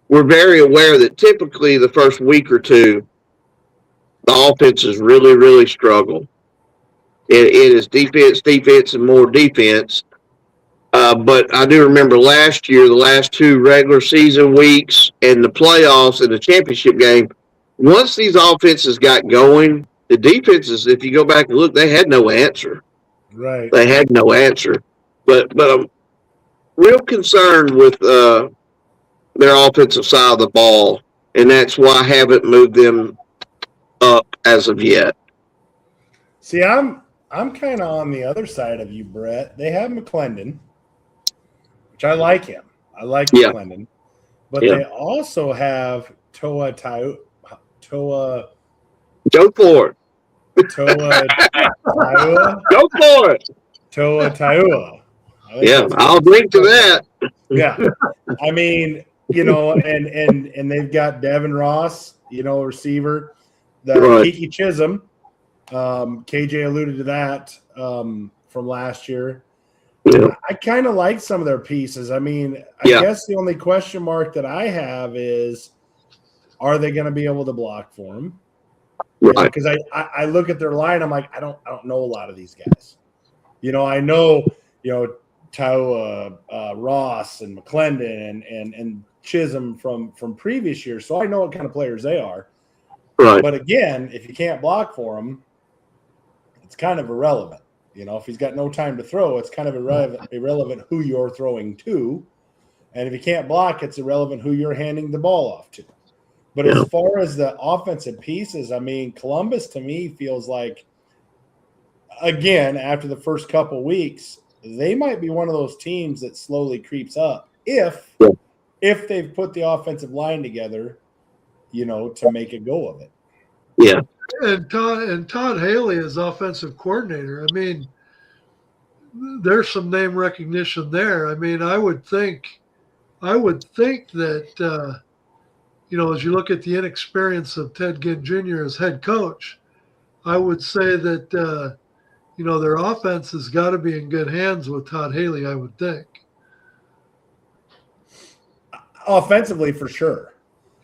we're very aware that typically the first week or two, the offenses really, really struggle. It is defense, and more defense. But I do remember last year, the last 2 regular season weeks and the playoffs and the championship game, once these offenses got going, the defenses, if you go back and look, they had no answer. Right. They had no answer. But I'm real concerned with their offensive side of the ball, and that's why I haven't moved them up as of yet. See, I'm kind of on the other side of you, Brett. They have McClendon, which I like him. I like McClendon. But they also have Toa. Go for it. Toa Taua. Go for it. Toa Taua. Yeah, I'll link to that. Yeah. I mean, and they've got Devin Ross, receiver. The Kiki Chisholm. KJ alluded to that from last year. Yeah. I kind of like some of their pieces. I mean, I guess the only question mark that I have is, are they going to be able to block for him? Right. Because I look at their line, I'm like, I don't know a lot of these guys. I know, Tao, Ross and McClendon and Chisholm from previous years, so I know what kind of players they are. Right. But again, if you can't block for him, it's kind of irrelevant. If he's got no time to throw, it's kind of irrelevant who you're throwing to. And if you can't block, it's irrelevant who you're handing the ball off to. But as far as the offensive pieces, I mean, Columbus to me feels like, again, after the first couple weeks, they might be one of those teams that slowly creeps up if they've put the offensive line together, to make a go of it. Yeah. And Todd Haley is offensive coordinator. I mean, there's some name recognition there. I mean, I would think that as you look at the inexperience of Ted Ginn Jr. as head coach, I would say that their offense has got to be in good hands with Todd Haley, I would think. Offensively, for sure.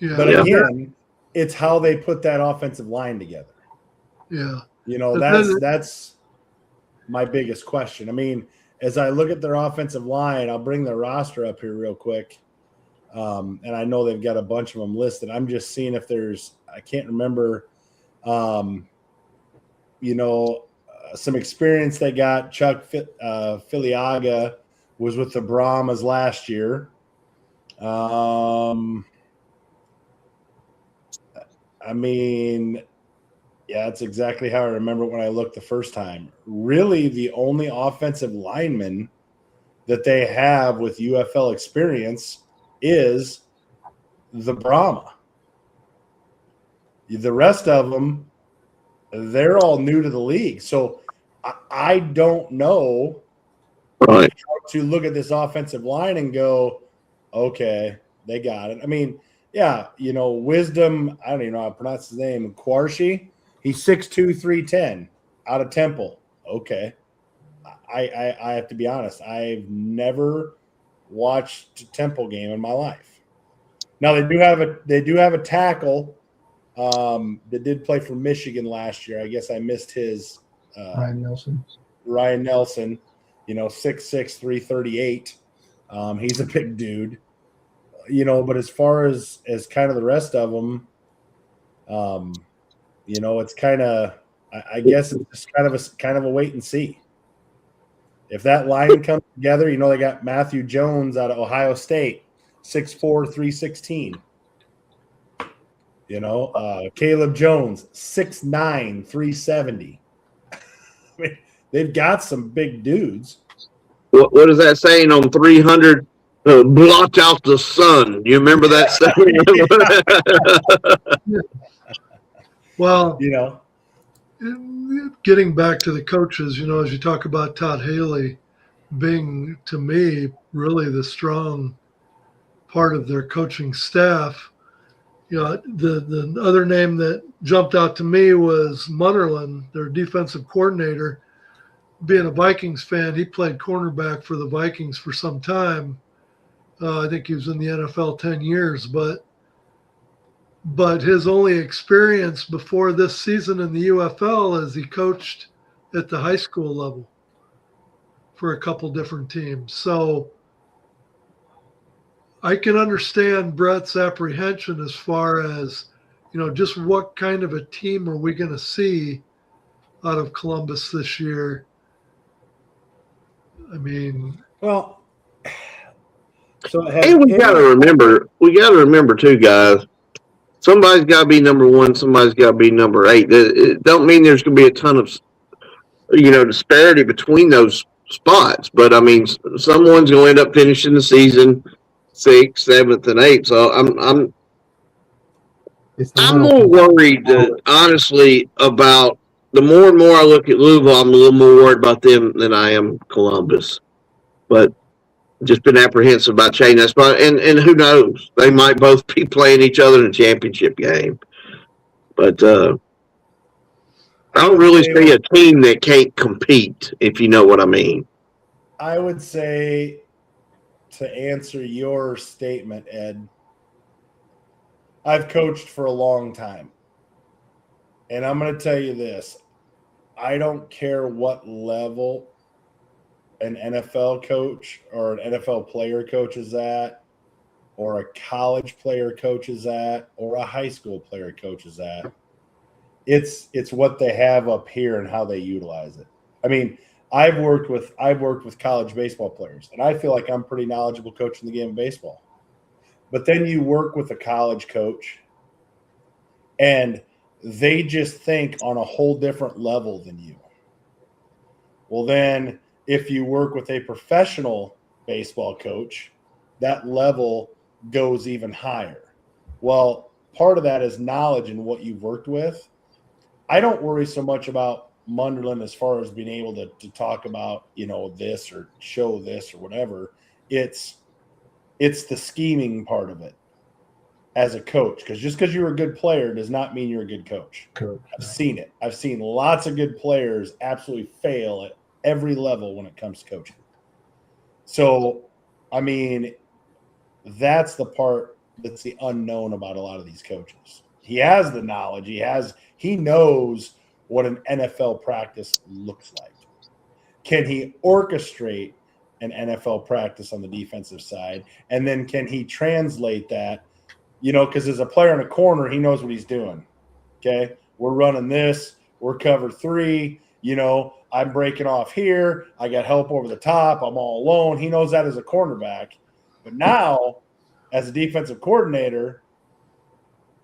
Yeah. But again, it's how they put that offensive line together. Yeah. That's my biggest question. I mean, as I look at their offensive line, I'll bring their roster up here real quick. And I know they've got a bunch of them listed. I'm just seeing if I can't remember, some experience they got. Chuck Filiaga was with the Brahmas last year. I mean, that's exactly how I remember when I looked the first time. Really, the only offensive lineman that they have with UFL experience is the Brahma. The rest of them, they're all new to the league. So I don't know Right. To look at this offensive line and go, okay, they got it. I mean, yeah, Wisdom, I don't even know how to pronounce his name, Quarshi, he's 6'2", 310 out of Temple. Okay. I have to be honest, I've never watched a Temple game in my life. Now they do have a tackle that did play for Michigan last year. I guess I missed his Ryan Nelson. 6'6", 338. He's a big dude. But as far as kind of the rest of them, it's kind of, I guess it's just kind of a wait and see. If that line comes together, they got Matthew Jones out of Ohio State, 6'4", 316. Caleb Jones, 6'9", 370. I mean, they've got some big dudes. What is that saying on 300? Blot out the sun. You remember that saying? Well, getting back to the coaches, as you talk about Todd Haley being, to me, really the strong part of their coaching staff. The other name that jumped out to me was Munnerlyn, their defensive coordinator. Being a Vikings fan, he played cornerback for the Vikings for some time. I think he was in the NFL 10 years, but his only experience before this season in the UFL is he coached at the high school level for a couple different teams. So I can understand Brett's apprehension as far as, just what kind of a team are we going to see out of Columbus this year? I mean, well, and we got to remember too, guys. Somebody's got to be number 1. Somebody's got to be number 8. It don't mean there's going to be a ton of, disparity between those spots. But I mean, someone's going to end up finishing the season 6th, 7th, and 8th. So I'm more worried, honestly, about the more and more I look at Louisville. I'm a little more worried about them than I am Columbus. But just been apprehensive about changing that spot. And who knows? They might both be playing each other in a championship game. But I don't really see a team that can't compete, if you know what I mean. I would say, to answer your statement, Ed, I've coached for a long time. And I'm going to tell you this. I don't care what level an NFL coach or an NFL player coaches at, or a college player coaches at, or a high school player coaches at. It's what they have up here and how they utilize it. I mean, I've worked with college baseball players, and I feel like I'm pretty knowledgeable coaching the game of baseball. But then you work with a college coach, and they just think on a whole different level than you. Well, then if you work with a professional baseball coach, that level goes even higher. Well, part of that is knowledge and what you've worked with. I don't worry so much about Munderland as far as being able to talk about, this or show this or whatever. It's the scheming part of it as a coach. Because just because you're a good player does not mean you're a good coach. I've seen it. I've seen lots of good players absolutely fail at every level when it comes to coaching. So, I mean, that's the part that's the unknown about a lot of these coaches. He has the knowledge. He knows what an NFL practice looks like. Can he orchestrate an NFL practice on the defensive side? And then can he translate that? Because as a player in a corner, he knows what he's doing. Okay, we're running this. We're cover 3. I'm breaking off here. I got help over the top. I'm all alone. He knows that as a cornerback. But now, as a defensive coordinator,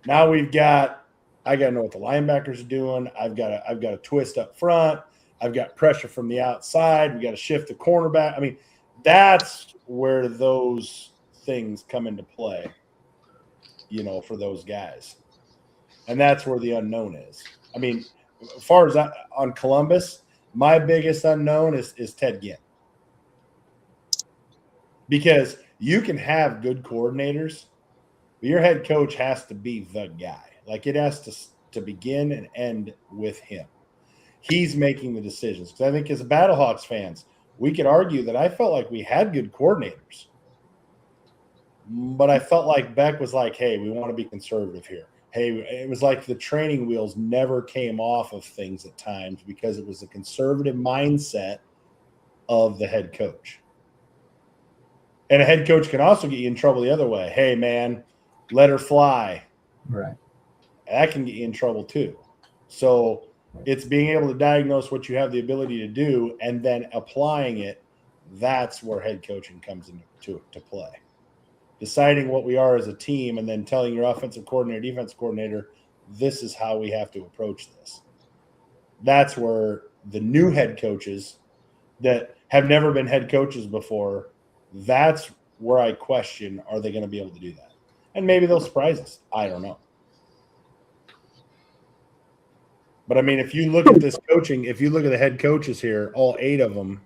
now I got to know what the linebackers are doing. I've got to twist up front. I've got pressure from the outside. We got to shift the cornerback. I mean, that's where those things come into play, for those guys. And that's where the unknown is. I mean, as far as on Columbus, my biggest unknown is Ted Ginn. because you can have good coordinators, but your head coach has to be the guy. Like it has to begin and end with him. He's making the decisions. Because I think as Battlehawks fans, we could argue that I felt like we had good coordinators. But I felt like Beck was like, hey, we want to be conservative here. Hey, it was like the training wheels never came off of things at times because it was a conservative mindset of the head coach. And a head coach can also get you in trouble the other way. Hey, man, let her fly. Right. That can get you in trouble too. So it's being able to diagnose what you have the ability to do and then applying it. That's where head coaching comes into to play. Deciding what we are as a team and then telling your offensive coordinator, defensive coordinator, this is how we have to approach this. That's where the new head coaches that have never been head coaches before, that's where I question, are they going to be able to do that? And maybe they'll surprise us. I don't know. But, I mean, if you look at this coaching, if you look at the head coaches here, all 8 of them,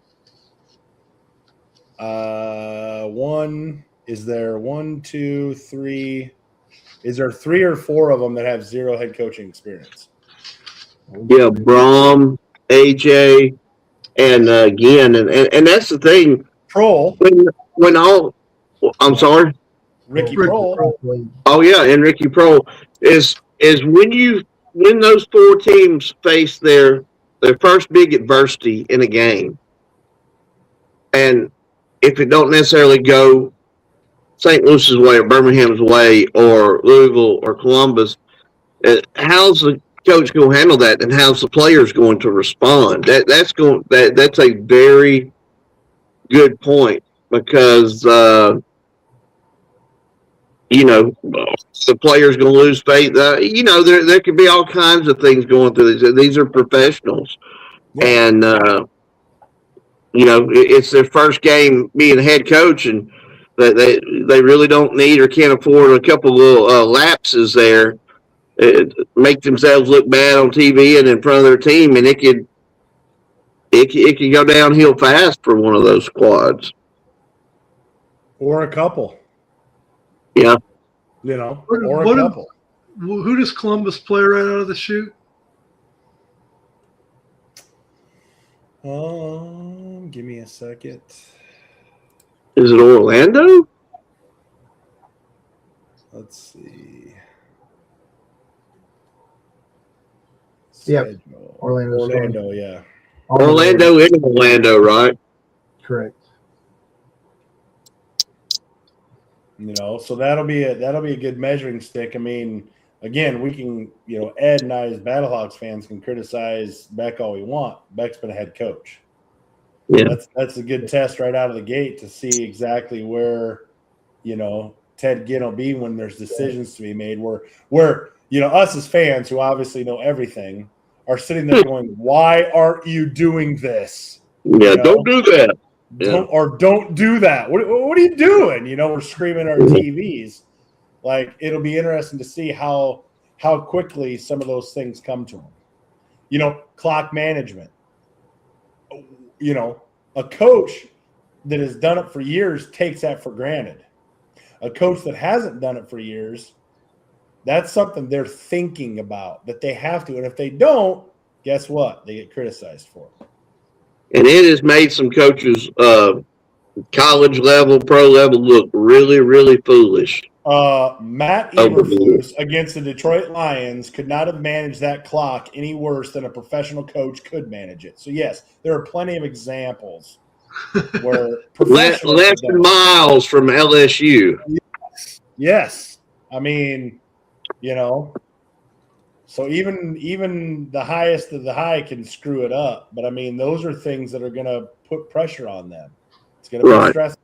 is there 1, 2, 3? Is there 3 or 4 of them that have 0 head coaching experience? Yeah, Brom, AJ, and Ginn, and that's the thing. Prohl. When all, I'm sorry, Ricky Prohl. Oh yeah, and Ricky Prohl is when those 4 teams face their first big adversity in a game, and if it don't necessarily go St. Louis's way or Birmingham's way or Louisville or Columbus, how's the coach going to handle that, and how's the players going to respond? That's a very good point because the players going to lose faith. There could be all kinds of things going through these. These are professionals, and it's their first game being a head coach, and they really don't need or can't afford a couple of little lapses there, make themselves look bad on TV and in front of their team, and it could go downhill fast for one of those squads. Or a couple. Yeah. Or a couple. Who does Columbus play right out of the chute? Give me a second. Is it Orlando? Let's see. Yep. Orlando, yeah. Orlando is Orlando, right? Correct. So that'll be a good measuring stick. I mean, again, we can, Ed and I as Battlehawks fans can criticize Beck all we want. Beck's been a head coach. Yeah. That's a good test right out of the gate to see exactly where, Ted Ginn will be when there's decisions to be made where us as fans who obviously know everything are sitting there going, why aren't you doing this? Yeah, don't do that. Don't do that. What are you doing? We're screaming at our TVs. Like, it'll be interesting to see how quickly some of those things come to them. Clock management. A coach that has done it for years takes that for granted. A coach that hasn't done it for years, that's something they're thinking about, that they have to. And if they don't, guess what? They get criticized for it. And it has made some coaches, college level, pro level, look really, really foolish. Matt Eberflus against the Detroit Lions could not have managed that clock any worse than a professional coach could manage it. So, yes, there are plenty of example where less than miles from LSU. Yes. I mean, so even the highest of the high can screw it up. But, I mean, those are things that are going to put pressure on them. It's going to be stressful,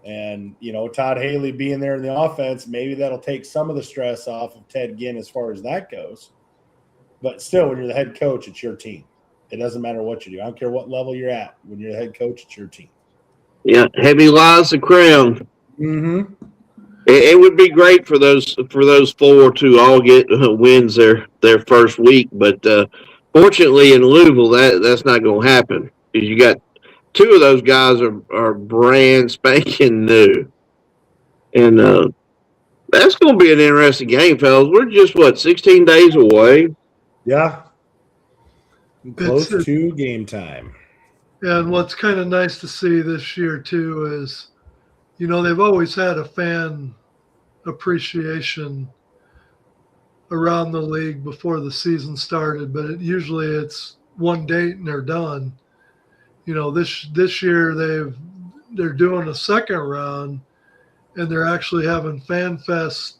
And, Todd Haley being there in the offense, maybe that'll take some of the stress off of Ted Ginn as far as that goes. But still, when you're the head coach, it's your team. It doesn't matter what you do. I don't care what level you're at. When you're the head coach, it's your team. Yeah, heavy lies the crown. Mm-hmm. It would be great for those 4 to all get wins their first week, but fortunately in Louisville that's not going to happen because you got two of those guys are brand spanking new. And that's going to be an interesting game, fellas. We're just, 16 days away? Yeah. Close to game time. And what's kind of nice to see this year, too, is, they've always had a fan appreciation around the league before the season started, but usually it's one date and they're done. This year they're doing a second round, and they're actually having Fan Fest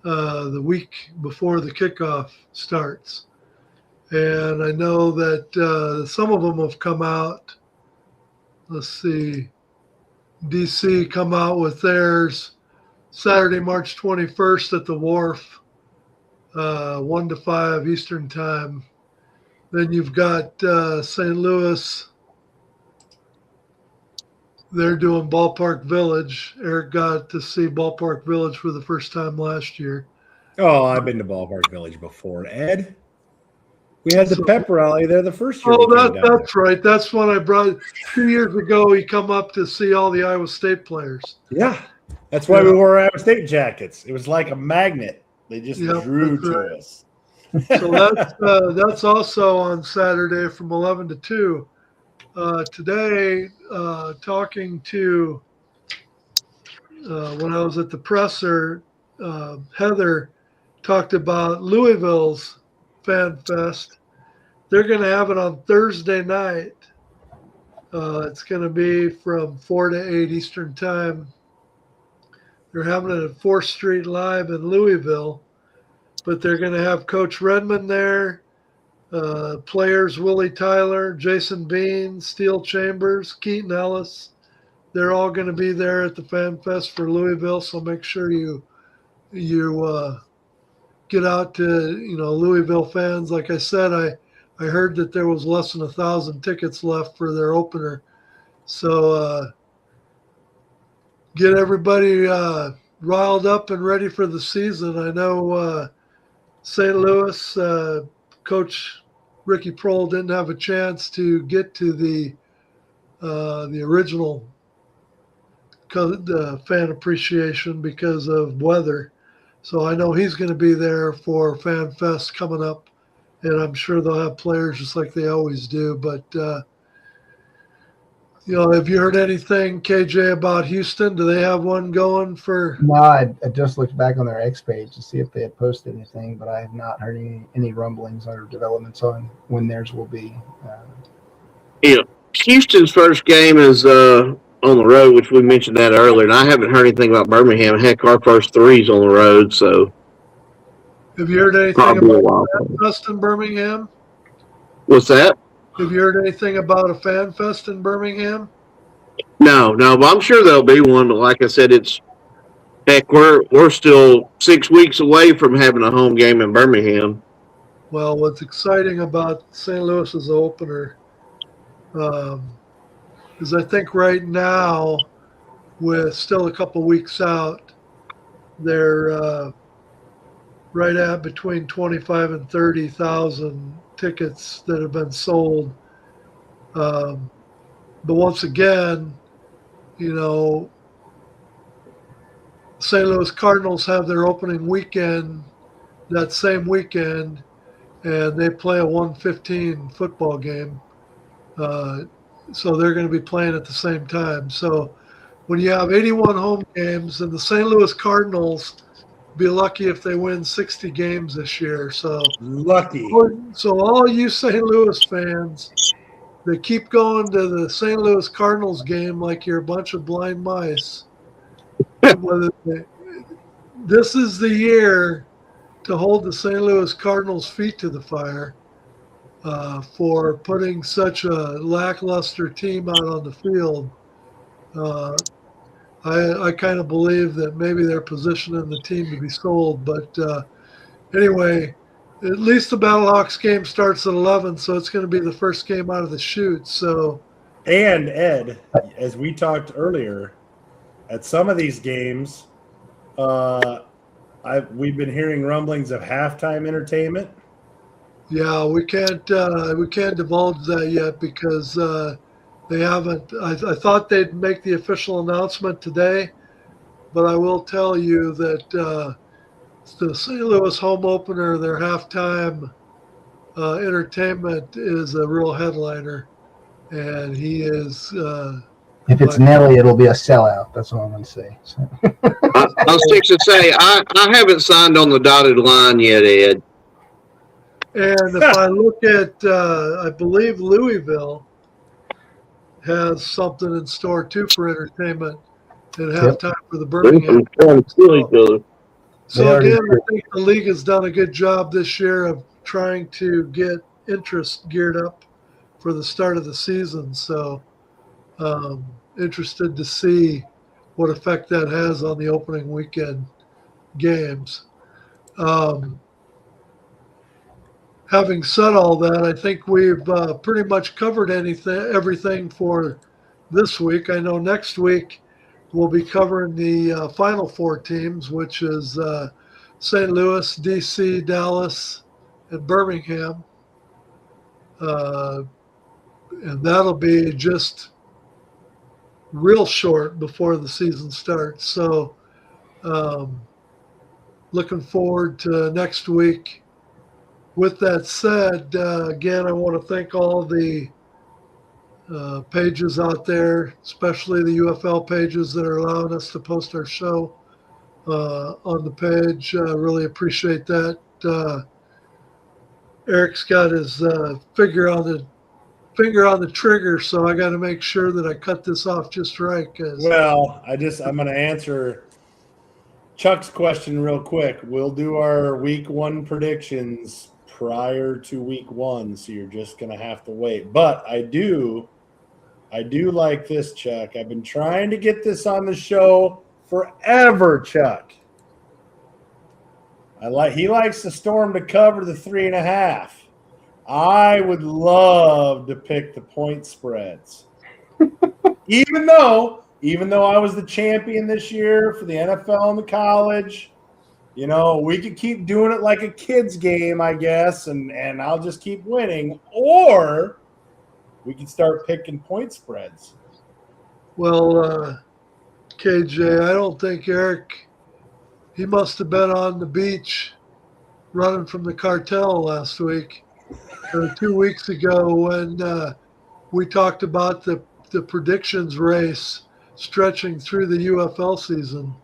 the week before the kickoff starts. And I know that some of them have come out. Let's see. DC come out with theirs Saturday, March 21st at the Wharf, 1 to 5 Eastern Time. Then you've got St. Louis. They're doing Ballpark Village. Eric got to see Ballpark Village for the first time last year. Oh, I've been to Ballpark Village before. Ed, we had the pep rally there the first year. Oh, that's right. That's when I brought 2 years ago. He come up to see all the Iowa State players. Yeah, that's why we wore Iowa State jackets. It was like a magnet. They just drew to us. So that's also on Saturday from 11 to 2. Today, talking to when I was at the presser, Heather talked about Louisville's Fan Fest. They're going to have it on Thursday night. It's going to be from 4 to 8 Eastern Time. They're having it at 4th Street Live in Louisville, but they're going to have Coach Redmond there, players Willie Tyler, Jason Bean, Steele Chambers, Keaton Ellis. They're all going to be there at the Fan Fest for Louisville, so make sure you get out to Louisville fans. Like I said, I heard that there was less than 1,000 tickets left for their opener, so get everybody riled up and ready for the season. I know St. Louis Coach Ricky Prohl didn't have a chance to get to the original fan appreciation because of weather. So I know he's going to be there for Fan Fest coming up, and I'm sure they'll have players just like they always do. But, have you heard anything, KJ, about Houston? Do they have one going for? No, I just looked back on their X page to see if they had posted anything, but I have not heard any rumblings or developments on when theirs will be. Houston's first game is on the road, which we mentioned that earlier, and I haven't heard anything about Birmingham. Heck, our first three's on the road, so. Have you heard anything about Fan Fest in Birmingham? What's that? Have you heard anything about a Fan Fest in Birmingham? No, but I'm sure there'll be one. But like I said, we're still 6 weeks away from having a home game in Birmingham. Well, what's exciting about St. Louis's opener is I think right now, with still a couple weeks out, they're right at between 25 and 30,000 tickets that have been sold. But once again, St. Louis Cardinals have their opening weekend that same weekend, and they play a 1:15 football game. So they're going to be playing at the same time. So when you have 81 home games, and the St. Louis Cardinals be lucky if they win 60 games this year. So lucky. So all you St. Louis fans, they keep going to the St. Louis Cardinals game like you're a bunch of blind mice. This is the year to hold the St. Louis Cardinals' feet to the fire for putting such a lackluster team out on the field. I kind of believe that maybe they're positioning the team to be sold. But anyway, at least the Battlehawks game starts at 11, so it's going to be the first game out of the chute. So, and Ed, as we talked earlier, at some of these games, we've been hearing rumblings of halftime entertainment. Yeah, we can't divulge that yet because They haven't. I thought they'd make the official announcement today, but I will tell you that the St. Louis home opener, their halftime entertainment, is a real headliner, and he is. If it's Nelly, it'll be a sellout. That's what I'm going to say. So. I was fixing to say I haven't signed on the dotted line yet, Ed. And if I look at, I believe Louisville has something in store too for entertainment at halftime for the Birmingham. So again, I think the league has done a good job this year of trying to get interest geared up for the start of the season. So interested to see what effect that has on the opening weekend games. Having said all that, I think we've pretty much covered everything for this week. I know next week we'll be covering the final four teams, which is St. Louis, DC, Dallas, and Birmingham. And that'll be just real short before the season starts. So looking forward to next week. With that said, again, I want to thank all the pages out there, especially the UFL pages that are allowing us to post our show on the page. Really appreciate that. Eric's got his finger on the trigger, so I got to make sure that I cut this off just right. Well, I'm going to answer Chuck's question real quick. We'll do our week one predictions prior to week one, so you're just going to have to wait. But I do like this, Chuck. I've been trying to get this on the show forever, Chuck. He likes the Storm to cover the 3.5. I would love to pick the point spreads. even though I was the champion this year for the NFL and the college, you know, we could keep doing it like a kid's game, I guess, and I'll just keep winning. Or we could start picking point spreads. Well, KJ, I don't think Eric, he must have been on the beach running from the cartel last week or 2 weeks ago when we talked about the predictions race stretching through the UFL season.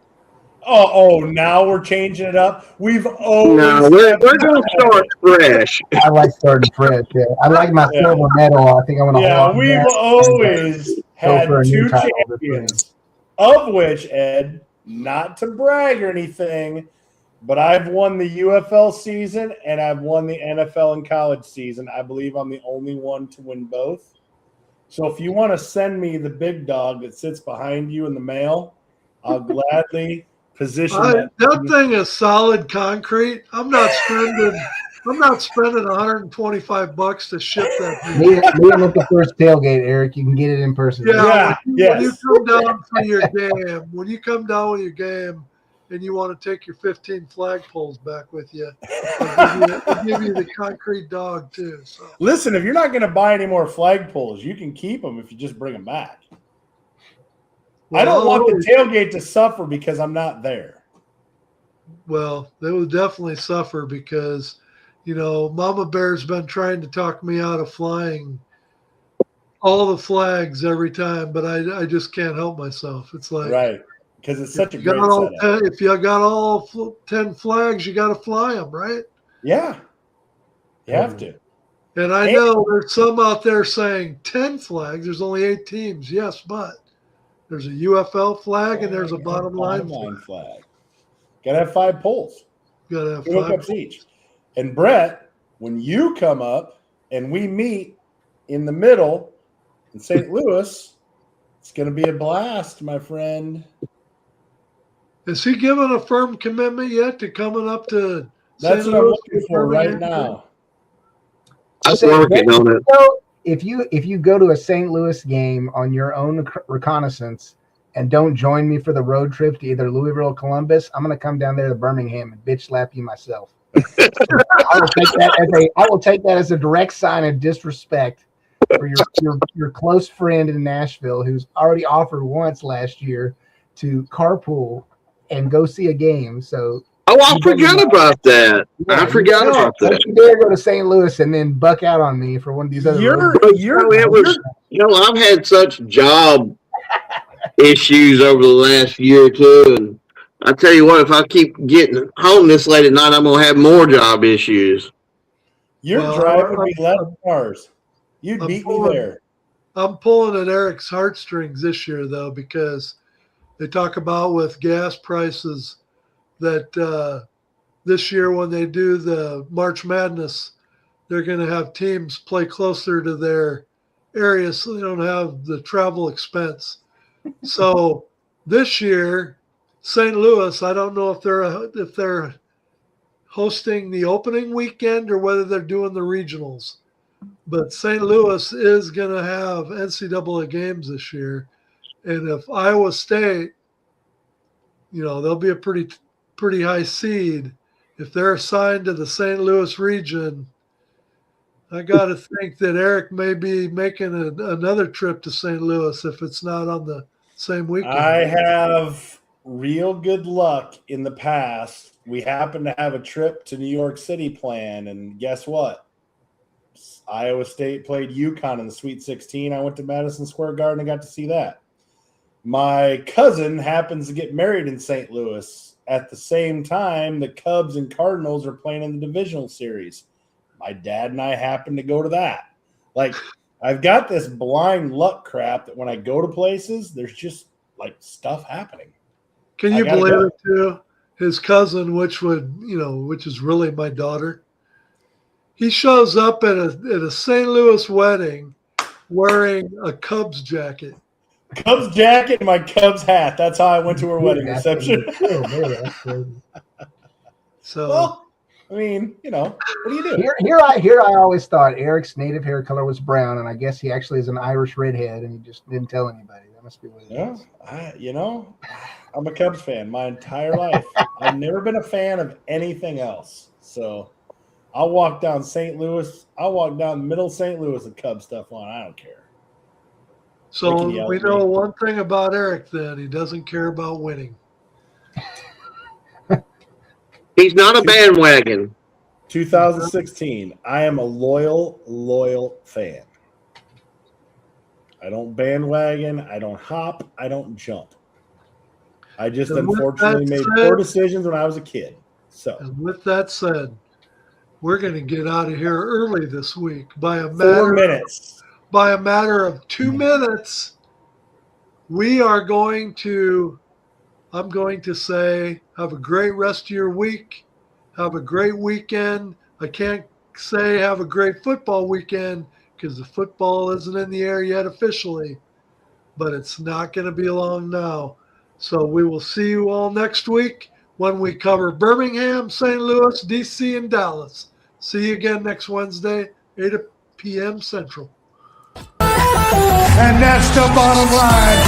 Oh, now we're changing it up. We've always we're going to start fresh. I like starting fresh. Yeah, I like my silver medal. I think I'm going to. Yeah, we've always had two champions, of which, Ed, not to brag or anything, but I've won the UFL season and I've won the NFL and college season. I believe I'm the only one to win both. So if you want to send me the big dog that sits behind you in the mail, I'll gladly position that thing is solid concrete. I'm not spending $125 to ship that thing. Meet him at the first tailgate, Eric. You can get it in person. Yeah, when you come down for your game, when you come down with your game and you want to take your 15 flagpoles back with you, I'll give you the concrete dog too. So. Listen, if you're not going to buy any more flagpoles, you can keep them if you just bring them back. I don't want the tailgate to suffer because I'm not there. Well, they will definitely suffer because, you know, Mama Bear's been trying to talk me out of flying all the flags every time, but I just can't help myself. It's like, right, because it's such a great setup. If you got all 10 flags, you got to fly them, right? Yeah, you have to. And I know there's some out there saying 10 flags. There's only 8 teams. Yes, but there's a UFL flag and there's a bottom line flag. Got to have 5 poles. Got to have 2 hookups each. And Brett, when you come up and we meet in the middle in St. Louis, it's going to be a blast, my friend. Is he given a firm commitment yet to coming up to That's St. what I'm Louis looking for right now. I'm working on it. If you go to a St. Louis game on your own reconnaissance and don't join me for the road trip to either Louisville or Columbus, I'm going to come down there to Birmingham and bitch slap you myself. I will take that as a direct sign of disrespect for your close friend in Nashville who's already offered once last year to carpool and go see a game. So I forgot about that. I forgot about that. Don't you dare go to St. Louis and then buck out on me for one of these other. I've had such job issues over the last year or two, and I tell you what, if I keep getting home this late at night, I'm gonna have more job issues. Your drive would be less cars. You'd beat me there. I'm pulling at Eric's heartstrings this year, though, because they talk about with gas prices that this year when they do the March Madness, they're going to have teams play closer to their area so they don't have the travel expense. So this year, St. Louis, I don't know if they're hosting the opening weekend or whether they're doing the regionals. But St. Louis is going to have NCAA games this year. And if Iowa State, they'll be a pretty high seed. If they're assigned to the St. Louis region, I got to think that Eric may be making another trip to St. Louis if it's not on the same weekend. I have real good luck in the past. We happened to have a trip to New York City planned, and guess what? Iowa State played UConn in the Sweet 16. I went to Madison Square Garden and got to see that. My cousin happens to get married in St. Louis. At the same time, the Cubs and Cardinals are playing in the divisional series. My dad and I happened to go to that. Like, I've got this blind luck crap that when I go to places, there's just, stuff happening. Can you believe it, too? His cousin, which is really my daughter, he shows up at a St. Louis wedding wearing a Cubs jacket. Cubs jacket and my Cubs hat. That's how I went to her wedding reception. So, well, I mean, what do you do? Here I always thought Eric's native hair color was brown, and I guess he actually is an Irish redhead, and he just didn't tell anybody. That must be what it is. I'm a Cubs fan my entire life. I've never been a fan of anything else. So I'll walk down St. Louis. I'll walk down middle St. Louis with Cubs stuff on. I don't care. So we know one thing about Eric then. He doesn't care about winning. He's not a bandwagon. 2016. I am a loyal fan. I don't bandwagon. I don't hop. I don't jump. I just unfortunately made poor decisions when I was a kid. So, and with that said, we're going to get out of here early this week by a 4 minutes. By a matter of 2 minutes. I'm going to say, have a great rest of your week. Have a great weekend. I can't say have a great football weekend because the football isn't in the air yet officially, but it's not going to be long now. So we will see you all next week when we cover Birmingham, St. Louis, DC, and Dallas. See you again next Wednesday, 8 p.m. Central. And that's the bottom line.